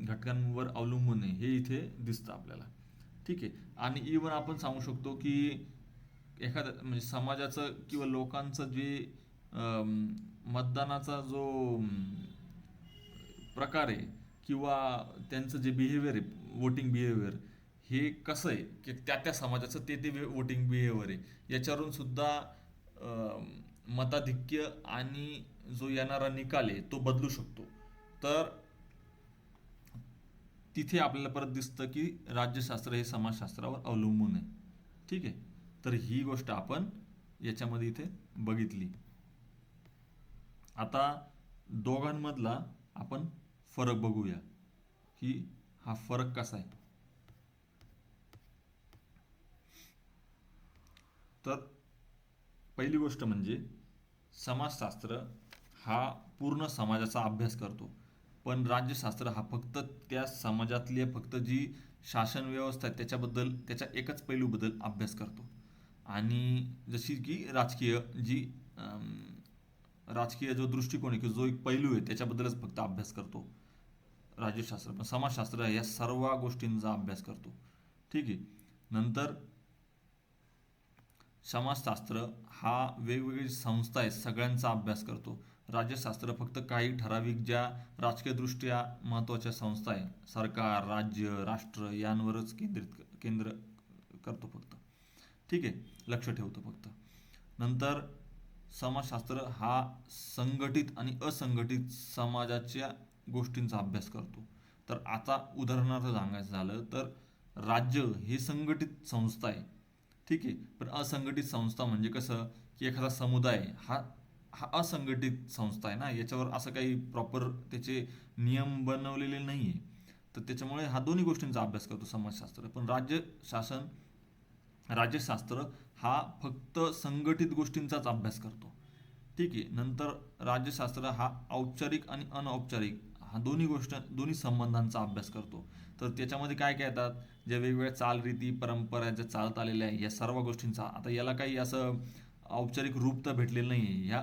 घटकांवर अवलंबून आहे हे इथे दिसतं आपल्याला. ठीक आहे. आणि इवन आपण सांगू शकतो की एखाद्या म्हणजे समाजाचं किंवा लोकांचं जे मतदानाचा जो प्रकार आहे किंवा त्यांचं जे बिहेवियर आहे, वोटिंग बिहेवियर, हे कसं आहे की त्या समाजाचं ते वोटिंग बिहेवियर आहे, याच्यावरून सुद्धा मताधिक्य आणि जो येणारा निकाल आहे तो बदलू शकतो. तर तिथे आपल्याला परत दिसतं की राज्यशास्त्र हे समाजशास्त्रावर अवलंबून आहे. ठीक आहे. तर ही गोष्ट आपण याच्यामध्ये इथे बघितली. आता दोघांमधला आपण फरक बघूया की हा फरक कसा आहे. तर पहिली गोष्ट म्हणजे समाजशास्त्र हा पूर्ण समाजाचा अभ्यास करतो, पण राज्यशास्त्र हा फक्त त्या समाजातली फक्त जी शासन व्यवस्था आहे त्याच्याबद्दल, त्याच्या एकच पैलूबद्दल अभ्यास करतो. आणि जशी की राजकीय जो दृष्टिकोन आहे किंवा जो एक पैलू आहे त्याच्याबद्दलच फक्त अभ्यास करतो राज्यशास्त्र. पण समाजशास्त्र या सर्व गोष्टींचा अभ्यास करतो. ठीक आहे. नंतर समाजशास्त्र हा वेगवेगळी संस्था आहेत सगळ्यांचा अभ्यास करतो. राज्यशास्त्र फक्त काही ठराविक ज्या राजकीयदृष्ट्या महत्त्वाच्या संस्था आहे, सरकार, राज्य, राष्ट्र यांवरच केंद्र करतो फक्त. ठीक आहे. लक्ष ठेवतो फक्त. नंतर समाजशास्त्र हा संघटित आणि असंघटित समाजाच्या गोष्टींचा अभ्यास करतो. तर आता उदाहरणार्थ सांगायचं झालं तर राज्य हे संघटित संस्था आहे. ठीक आहे. पण असंघटित संस्था म्हणजे कसं, की एखादा समुदाय हा हा असंघटित संस्था आहे ना, याच्यावर असं काही प्रॉपर त्याचे नियम बनवलेले नाही आहे. तर त्याच्यामुळे हा दोन्ही गोष्टींचा अभ्यास करतो समाजशास्त्र. पण राज्यशास्त्र हा फक्त संघटित गोष्टींचाच अभ्यास करतो. ठीक आहे. नंतर राज्यशास्त्र हा औपचारिक आणि अनौपचारिक हा दोन्ही संबंधांचा अभ्यास करतो. तर त्याच्यामध्ये काय काय येतात, ज्या वेगवेगळ्या चालरीती परंपरा ज्या चालत आलेल्या आहे या सर्व गोष्टींचा, आता याला काही असं औपचारिक रूप तर भेटलेलं नाही आहे, ह्या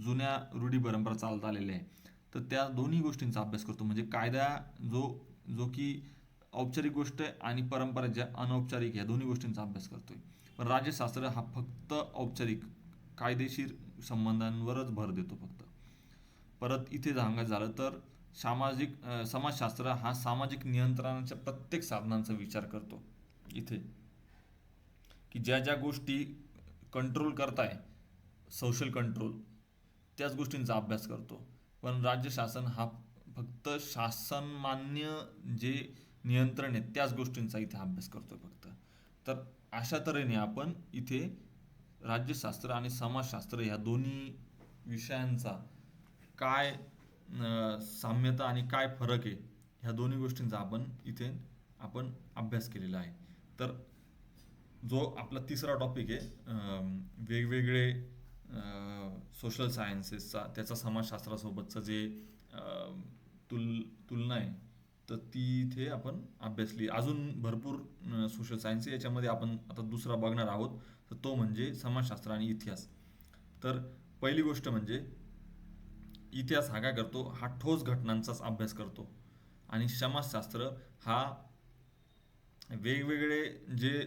जुन्या रूढी परंपरा चालत आलेल्या आहे. तर त्या दोन्ही गोष्टींचा अभ्यास करतो. म्हणजे कायदा जो जो की औपचारिक गोष्ट आहे आणि परंपरा ज्या अनौपचारिक या दोन्ही गोष्टींचा अभ्यास करतोय. पण राज्यशास्त्र हा फक्त औपचारिक कायदेशीर संबंधांवरच भर देतो फक्त. परत इथे सांगायचं झालं तर समाजशास्त्र हा सामाजिक नियंत्रणाच्या प्रत्येक साधनांचा विचार करतो इथे, की ज्या ज्या गोष्टी कंट्रोल करताय, सोशल कंट्रोल, त्याच गोष्टींचा अभ्यास करतो. पण राज्य शासन हा फक्त शासनमान्य जे नियंत्रण आहे त्याच गोष्टींचा इथे अभ्यास करतोय फक्त. तर अशा तऱ्हेने आपण इथे राज्यशास्त्र आणि समाजशास्त्र ह्या दोन्ही विषयांचा काय साम्यता आणि काय फरक आहे ह्या दोन्ही गोष्टींचा आपण अभ्यास केलेला आहे. तर जो आपला तिसरा टॉपिक आहे, वेगवेगळे सोशल सायन्सेसचा त्याचा समाजशास्त्रासोबतचं जे तुलना आहे, तर ती इथे आपण अभ्यासली. अजून भरपूर सोशल सायन्स आहे याच्यामध्ये, आपण आता दुसरा बघणार आहोत. तर तो म्हणजे समाजशास्त्र आणि इतिहास. तर पहिली गोष्ट म्हणजे इतिहास हा काय करतो, हा ठोस घटनांचाच अभ्यास करतो. आणि समाजशास्त्र हा वेगवेगळे जे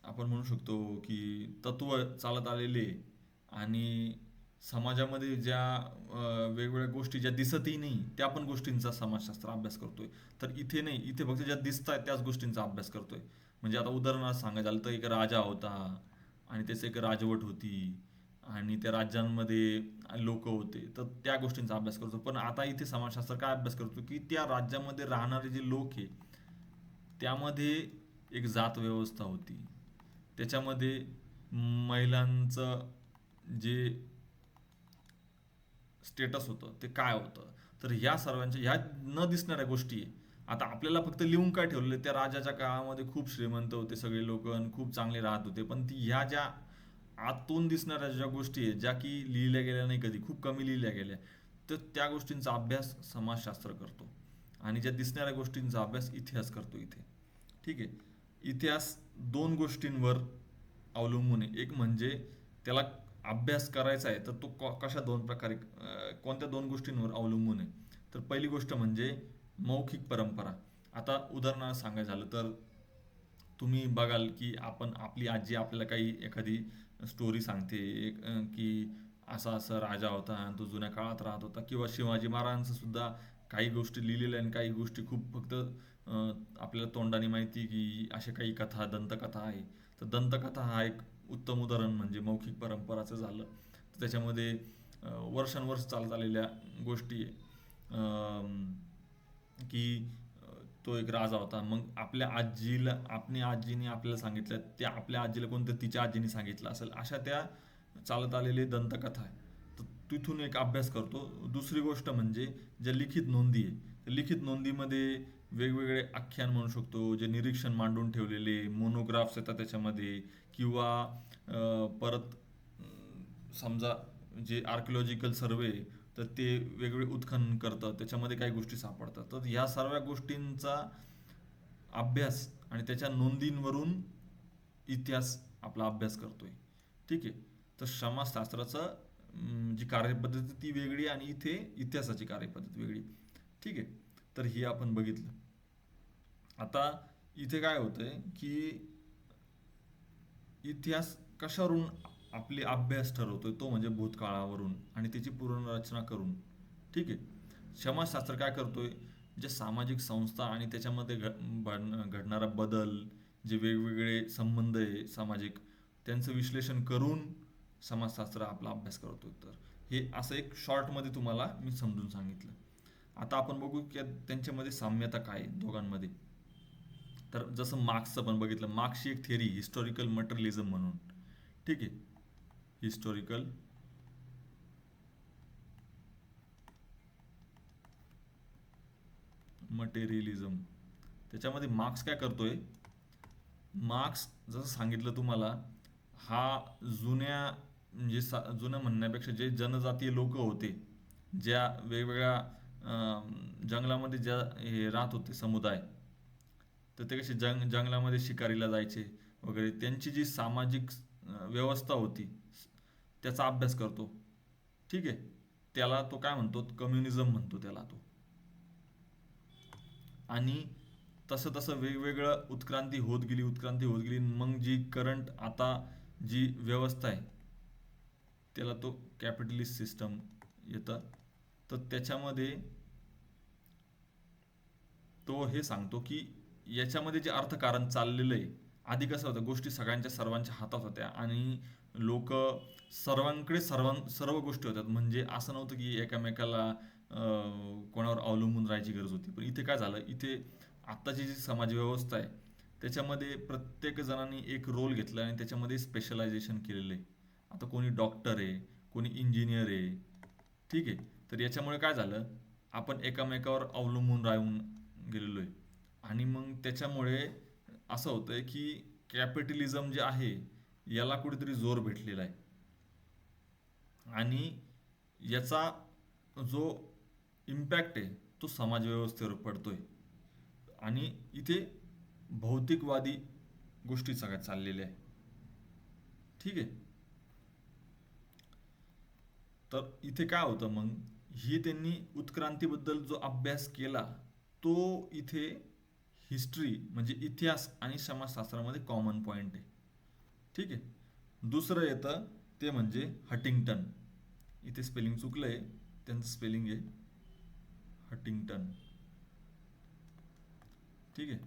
आपण म्हणू शकतो की तत्व चालत आलेले आणि समाजामध्ये ज्या वेगवेगळ्या गोष्टी ज्या दिसतही नाही त्या पण गोष्टींचा समाजशास्त्र अभ्यास करतोय. तर इथे नाही, इथे फक्त ज्या दिसत आहेत त्याच गोष्टींचा अभ्यास करतोय. म्हणजे आता उदाहरणार्थ सांगायचं झालं तर एक राजा होता आणि त्याची एक राजवट होती आणि त्या राज्यांमध्ये लोक होते, तर त्या गोष्टींचा अभ्यास करतो. पण आता इथे समाजशास्त्र काय अभ्यास करतो, की त्या राज्यामध्ये राहणारे जे लोक आहे त्यामध्ये एक जात व्यवस्था होती, त्याच्यामध्ये महिलांचं जे स्टेटस होतं ते काय होतं. तर ह्या सर्वांच्या ह्या न दिसणाऱ्या गोष्टी आहे. आता आपल्याला फक्त लिहून काय ठेवलेलं, त्या राजाच्या काळामध्ये खूप श्रीमंत होते सगळे लोक आणि खूप चांगले राहत होते. पण ती ह्या ज्या आतून दिसणाऱ्या ज्या गोष्टी आहेत ज्या की लिहिल्या गेल्या नाही, कधी खूप कमी लिहिल्या गेल्या, तर त्या गोष्टींचा अभ्यास समाजशास्त्र करतो. आणि ज्या दिसणाऱ्या गोष्टींचा अभ्यास इतिहास करतो इथे. ठीक आहे. इतिहास दोन गोष्टींवर अवलंबून आहे. एक म्हणजे त्याला अभ्यास करायचा आहे तर तो कशा दोन प्रकारे कोणत्या दोन गोष्टींवर अवलंबून आहे. तर पहिली गोष्ट म्हणजे मौखिक परंपरा. आता उदाहरणार्थ सांगायचं झालं तर तुम्ही बघाल की आपली आजी आपल्याला काही एखादी स्टोरी सांगते, की असा असा राजा होता आणि तो जुन्या काळात राहत होता, किंवा शिवाजी महाराजांचं सुद्धा काही गोष्टी लिहिलेल्या आणि काही गोष्टी खूप फक्त आपल्याला तोंडाने माहिती की अशा काही कथा दंतकथा आहे. तर दंतकथा हा एक उत्तम उदाहरण म्हणजे मौखिक परंपराचं झालं. तर त्याच्यामध्ये वर्षानुवर्ष चालत आलेल्या गोष्टी आहे, की तो एक राजा होता. मग आपल्या आजीने आपल्याला सांगितलं, त्या आपल्या आजीला कोणतं तिच्या आजीने सांगितलं असेल, अशा त्या चालत आलेली दंतकथा आहे. तर तिथून एक अभ्यास करतो. दुसरी गोष्ट म्हणजे ज्या लिखित नोंदी आहे, त्या लिखित नोंदीमध्ये वेगवेगळे आख्यान म्हणू शकतो, जे निरीक्षण मांडून ठेवलेले मोनोग्राफ्स येतात त्याच्यामध्ये, किंवा परत समजा जे आर्किओलॉजिकल सर्वे, तर ते वेगवेगळे उत्खनन करतात, त्याच्यामध्ये काही गोष्टी सापडतात. तर ह्या सर्व गोष्टींचा अभ्यास आणि त्याच्या नोंदींवरून इतिहास आपला अभ्यास करतोय. ठीक आहे. तर समाजशास्त्राचं जी कार्यपद्धती ती वेगळी आणि इथे इतिहासाची कार्यपद्धती वेगळी. ठीक आहे. तर हे आपण बघितलं. आता इथे काय होतंय की इतिहास कशावरून आपले अभ्यास ठरवतोय, तो म्हणजे भूतकाळावरून आणि त्याची पुनर्रचना करून. ठीक आहे. समाजशास्त्र काय करतोय, जे सामाजिक संस्था आणि त्याच्यामध्ये घडणारा बदल, जे वेगवेगळे संबंध आहे सामाजिक, त्यांचं विश्लेषण करून समाजशास्त्र आपला अभ्यास करतोय. तर हे असं एक शॉर्टमध्ये तुम्हाला मी समजून सांगितलं. आता आपण बघू की त्यांच्यामध्ये साम्यता काय आहे दोघांमध्ये. तर जसं मार्क्सचं पण बघितलं, मार्क्सची एक थेरी हिस्टॉरिकल मटेरियलिझम म्हणून, ठीक आहे, हिस्टॉरिकल मटेरियलिझम. त्याच्यामध्ये मार्क्स काय करतोय, मार्क्स जसं सांगितलं तुम्हाला, हा जुन्या म्हणजे जुन्या म्हणण्यापेक्षा जे जनजातीय लोक होते, ज्या वेगवेगळ्या जंगलामध्ये ज्या हे राहत होते समुदाय, तर ते कसे जंगलामध्ये शिकारीला जायचे वगैरे, त्यांची जी सामाजिक व्यवस्था होती त्याचा अभ्यास करतो. ठीक आहे, त्याला तो काय म्हणतो, कम्युनिझम म्हणतो त्याला तो. आणि तसं तसं वेगवेगळं उत्क्रांती होत गेली, उत्क्रांती होत गेली. मग जी करंट आता जी व्यवस्था आहे त्याला तो कॅपिटलिस्ट सिस्टम येतं. तर त्याच्यामध्ये तो हे सांगतो की याच्यामध्ये जे अर्थकारण चाललेलं आहे, आधी कसं होतं, गोष्टी सगळ्यांच्या सर्वांच्या हातात होत्या आणि लोक सर्वांकडे सर्व गोष्टी होत्या. म्हणजे असं नव्हतं की एकामेकाला कोणावर अवलंबून राहायची गरज होती. पण इथे काय झालं, इथे आत्ताची जी समाज व्यवस्था आहे त्याच्यामध्ये प्रत्येक जणांनी एक रोल घेतला आणि त्याच्यामध्ये स्पेशलायझेशन केलेलं आहे. आता कोणी डॉक्टर आहे, कोणी इंजिनियर आहे, ठीक आहे. तर याच्यामुळे काय झालं, आपण एकामेकावर अवलंबून राहून गेलेलो आहे. आणि मग त्याच्यामुळे असं होतंय की कॅपिटलिझम जे आहे याला कुठेतरी जोर भेटलेला आहे. आणि याचा जो इम्पॅक्ट आहे तो समाजव्यवस्थेवर पडतोय. आणि इथे भौतिकवादी गोष्टी सगळ्यात चाललेल्या आहे. ठीक आहे. तर इथे काय होतं मग, ही त्यांनी उत्क्रांतीबद्दल जो अभ्यास केला तो इथे हिस्ट्री म्हणजे इतिहास आणि समाजशास्त्रामध्ये कॉमन पॉईंट आहे. ठीक आहे. दुसरं येतं ते म्हणजे हटिंग्टन. इथे स्पेलिंग चुकलंय, त्यांचं स्पेलिंग आहे हटिंग्टन. ठीक आहे.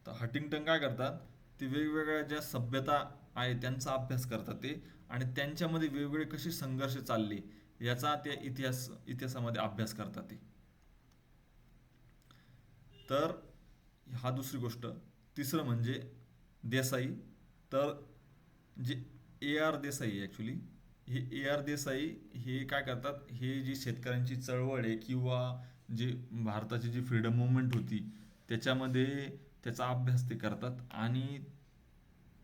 तर हटिंग्टन काय करतात, ते वेगवेगळ्या ज्या सभ्यता आहे त्यांचा अभ्यास करतात ते, आणि त्यांच्यामध्ये वेगवेगळे कसे संघर्ष चालले याचा त्या इतिहासामध्ये अभ्यास करतात ते. तर हा दुसरी गोष्ट. तिसरं म्हणजे देसाई. तर जे ए आर देसाई आहे ॲक्च्युली, हे ए आर देसाई हे काय करतात, हे जी शेतकऱ्यांची चळवळ आहे किंवा जे भारताची जी फ्रीडम मुवमेंट होती त्याच्यामध्ये त्याचा अभ्यास ते करतात. आणि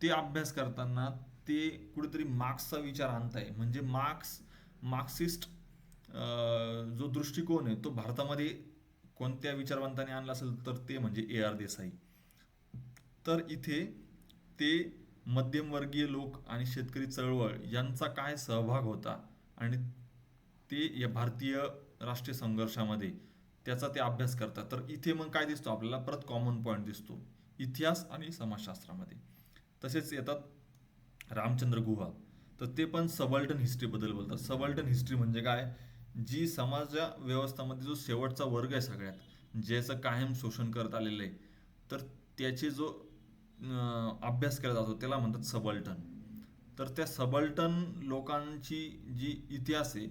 ते अभ्यास करताना ते कुठेतरी मार्क्सचा विचार आणताय. म्हणजे मार्क्सिस्ट जो दृष्टिकोन आहे तो भारतामध्ये कोणत्या विचारवंताने आणला असेल तर ते म्हणजे ए आर देसाई. तर इथे ते मध्यमवर्गीय लोक आणि शेतकरी चळवळ यांचा काय सहभाग होता आणि ते या भारतीय राष्ट्रीय संघर्षामध्ये त्याचा ते अभ्यास करतात. तर इथे मग काय दिसतो आपल्याला, परत कॉमन पॉईंट दिसतो इतिहास आणि समाजशास्त्रामध्ये. तसेच येतात रामचंद्र गुहा. तर ते पण सबल्टन हिस्ट्रीबद्दल बोलतात. सबल्टन हिस्ट्री म्हणजे काय, जी समाज व्यवस्थामध्ये जो शेवटचा वर्ग आहे सगळ्यात, ज्याचं कायम शोषण करत आलेलं आहे, तर त्याचे जो अभ्यास केला जातो त्याला म्हणतात सबल्टन. तर त्या सबल्टन लोकांची जी इतिहास आहे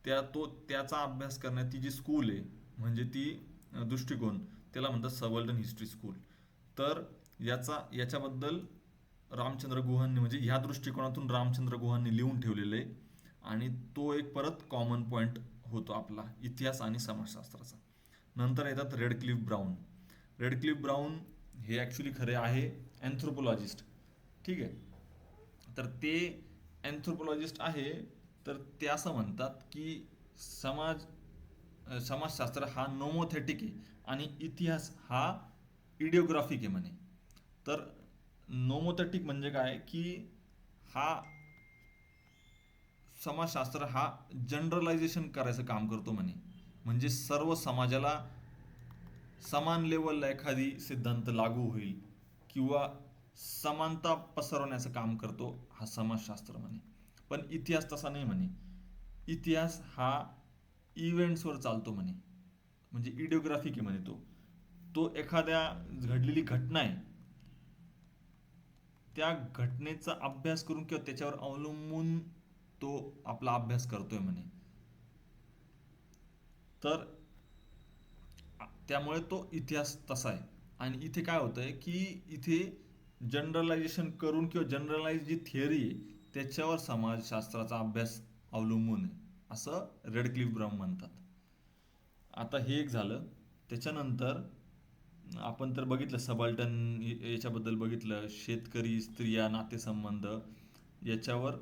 त्याचा अभ्यास करण्याची जी स्कूल आहे म्हणजे ती दृष्टिकोन, त्याला म्हणतात सबल्टन हिस्ट्री स्कूल. तर याच्याबद्दल रामचंद्र गुहांनी म्हणजे ह्या दृष्टिकोनातून रामचंद्र गुहांनी लिहून ठेवलेलं आहे. आणि तो एक परत कॉमन पॉईंट होतो आपला इतिहास आणि समाजशास्त्राचा. नंतर येतात रेडक्लिफ ब्राऊन. रेडक्लिफ ब्राऊन हे ॲक्च्युली खरे आहे अँथ्रोपोलॉजिस्ट. ठीक आहे. तर ते अँथ्रोपोलॉजिस्ट आहे. तर ते असं म्हणतात की समाजशास्त्र हा नोमोथेटिक आहे आणि इतिहास हा इडिओग्राफिक आहे म्हणे. तर नोमोथेटिक म्हणजे काय की हा समाजशास्त्र हा जनरलायझेशन करायचं काम करतो म्हणे. म्हणजे सर्व समाजाला समान लेवलला एखादी सिद्धांत लागू होईल किंवा समानता पसरवण्याचं काम करतो हा समाजशास्त्र म्हणे. पण इतिहास तसा नाही म्हणे. इतिहास हा इव्हेंट्सवर चालतो म्हणे. म्हणजे इडिओग्राफिक आहे म्हणे. तो एखाद्या घडलेली घटना आहे त्या घटनेचा अभ्यास करून किंवा त्याच्यावर अवलंबून तो आपला अभ्यास करतोय म्हणे. तर त्यामुळे तो इतिहास तसा आहे. आणि इथे काय होतंय की इथे जनरलायझेशन करून किंवा जनरलाइज जी थिअरी आहे त्याच्यावर समाजशास्त्राचा अभ्यास अवलंबून आहे, असं रेडक्लिफ ब्राऊन म्हणतात. आता हे एक झालं. त्याच्यानंतर आपण तर बघितलं सबाल्टन याच्याबद्दल बघितलं, शेतकरी स्त्रिया नातेसंबंध याच्यावर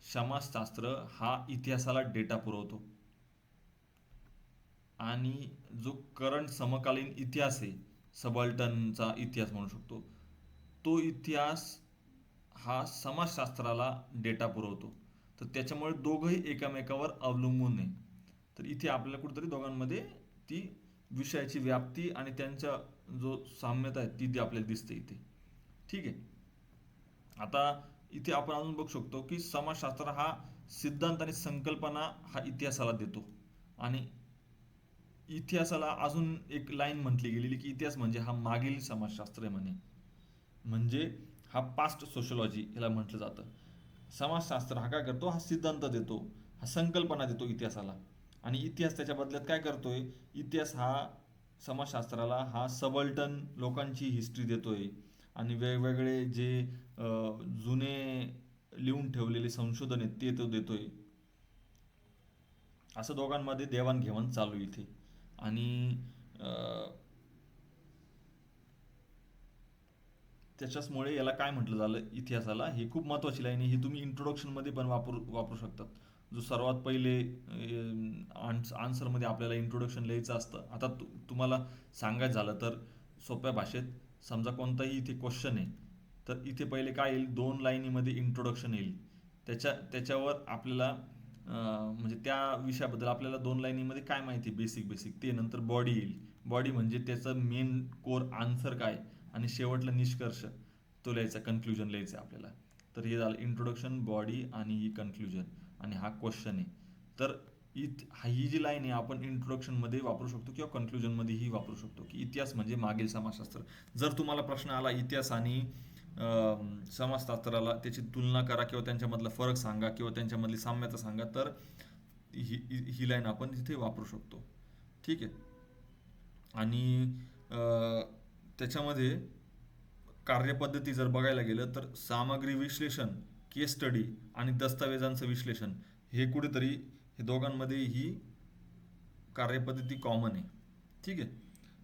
समाजशास्त्र हा इतिहासाला डेटा पुरवतो. आणि जो करंट समकालीन इतिहास आहे, सबाल्टनचा इतिहास म्हणू शकतो, तो इतिहास हा समाजशास्त्राला डेटा पुरवतो. तर त्याच्यामुळे दोघंही एकमेकावर अवलंबून आहे. तर इथे आपल्याला कुठेतरी दोघांमध्ये ती विषयाची व्याप्ती आणि त्यांचा जो साम्यता आहे ती आपल्याला दिसते इथे. ठीक आहे. आता इथे आपण अजून बघू शकतो की समाजशास्त्र हा सिद्धांत आणि संकल्पना हा इतिहासाला देतो. आणि इतिहासाला अजून एक लाईन म्हटली गेलेली की इतिहास म्हणजे हा मागील समाजशास्त्र आहे म्हणे. म्हणजे हा पास्ट सोशलॉजी याला म्हटलं जातं. समाजशास्त्र हा काय करतो, हा सिद्धांत देतो, हा संकल्पना देतो इतिहासाला. आणि इतिहास त्याच्या बदल्यात काय करतोय, इतिहास हा समाजशास्त्राला हा सबल्टन लोकांची हिस्ट्री देतोय. आणि वेगवेगळे जे जुने लिहून ठेवलेले संशोधन आहेत ते तो देतोय. असं दोघांमध्ये देवाणघेवाण चालू आहे इथे. आणि त्याच्याचमुळे याला काय म्हटलं झालं इतिहासाला, ही खूप महत्त्वाची लाईन आहे. ही तुम्ही इंट्रोडक्शनमध्ये पण वापरू शकतात. जो सर्वात पहिले आन्सरमध्ये आपल्याला इंट्रोडक्शन लिहायचं असतं. आता तुम्हाला सांगायचं झालं तर सोप्या भाषेत, समजा कोणताही इथे क्वेश्चन आहे तर इथे पहिले काय येईल, 2 लाईनीमध्ये इंट्रोडक्शन येईल. त्याच्यावर आपल्याला म्हणजे त्या विषयाबद्दल आपल्याला 2 लाईनीमध्ये काय माहिती बेसिक बेसिक ते, नंतर बॉडी येईल. बॉडी म्हणजे त्याचं मेन कोर आन्सर काय, आणि शेवटला निष्कर्ष तो लिहायचा, कन्क्लुजन लिहायचं आपल्याला. तर हे झालं इंट्रोडक्शन, बॉडी आणि ही कन्क्लुजन, आणि हा क्वेश्चन आहे. तर ही जी लाईन आहे आपण इंट्रोडक्शनमध्ये वापरू शकतो किंवा कन्क्लुजनमध्येही वापरू शकतो की इतिहास म्हणजे मागील समाजशास्त्र. जर तुम्हाला प्रश्न आला इतिहास आणि समाजशास्त्राला त्याची तुलना करा किंवा त्यांच्यामधला फरक सांगा किंवा त्यांच्यामधली साम्यता सांगा, तर ही लाईन आपण तिथे वापरू शकतो. ठीक आहे. आणि त्याच्यामध्ये कार्यपद्धती जर बघायला गेलं तर सामग्री विश्लेषण, केस स्टडी आणि दस्तावेजांचं विश्लेषण हे कुठेतरी हे दोघांमध्ये ही कार्यपद्धती कॉमन आहे. ठीक आहे.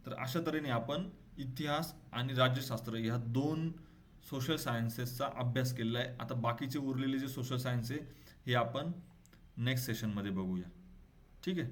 तर अशा तऱ्हेने आपण इतिहास आणि राज्यशास्त्र ह्या 2 सोशल सायन्सेसचा अभ्यास केलेला आहे. आता बाकीचे उरलेले जे सोशल सायन्स आहे हे आपण नेक्स्ट सेशनमध्ये बघूया. ठीक आहे.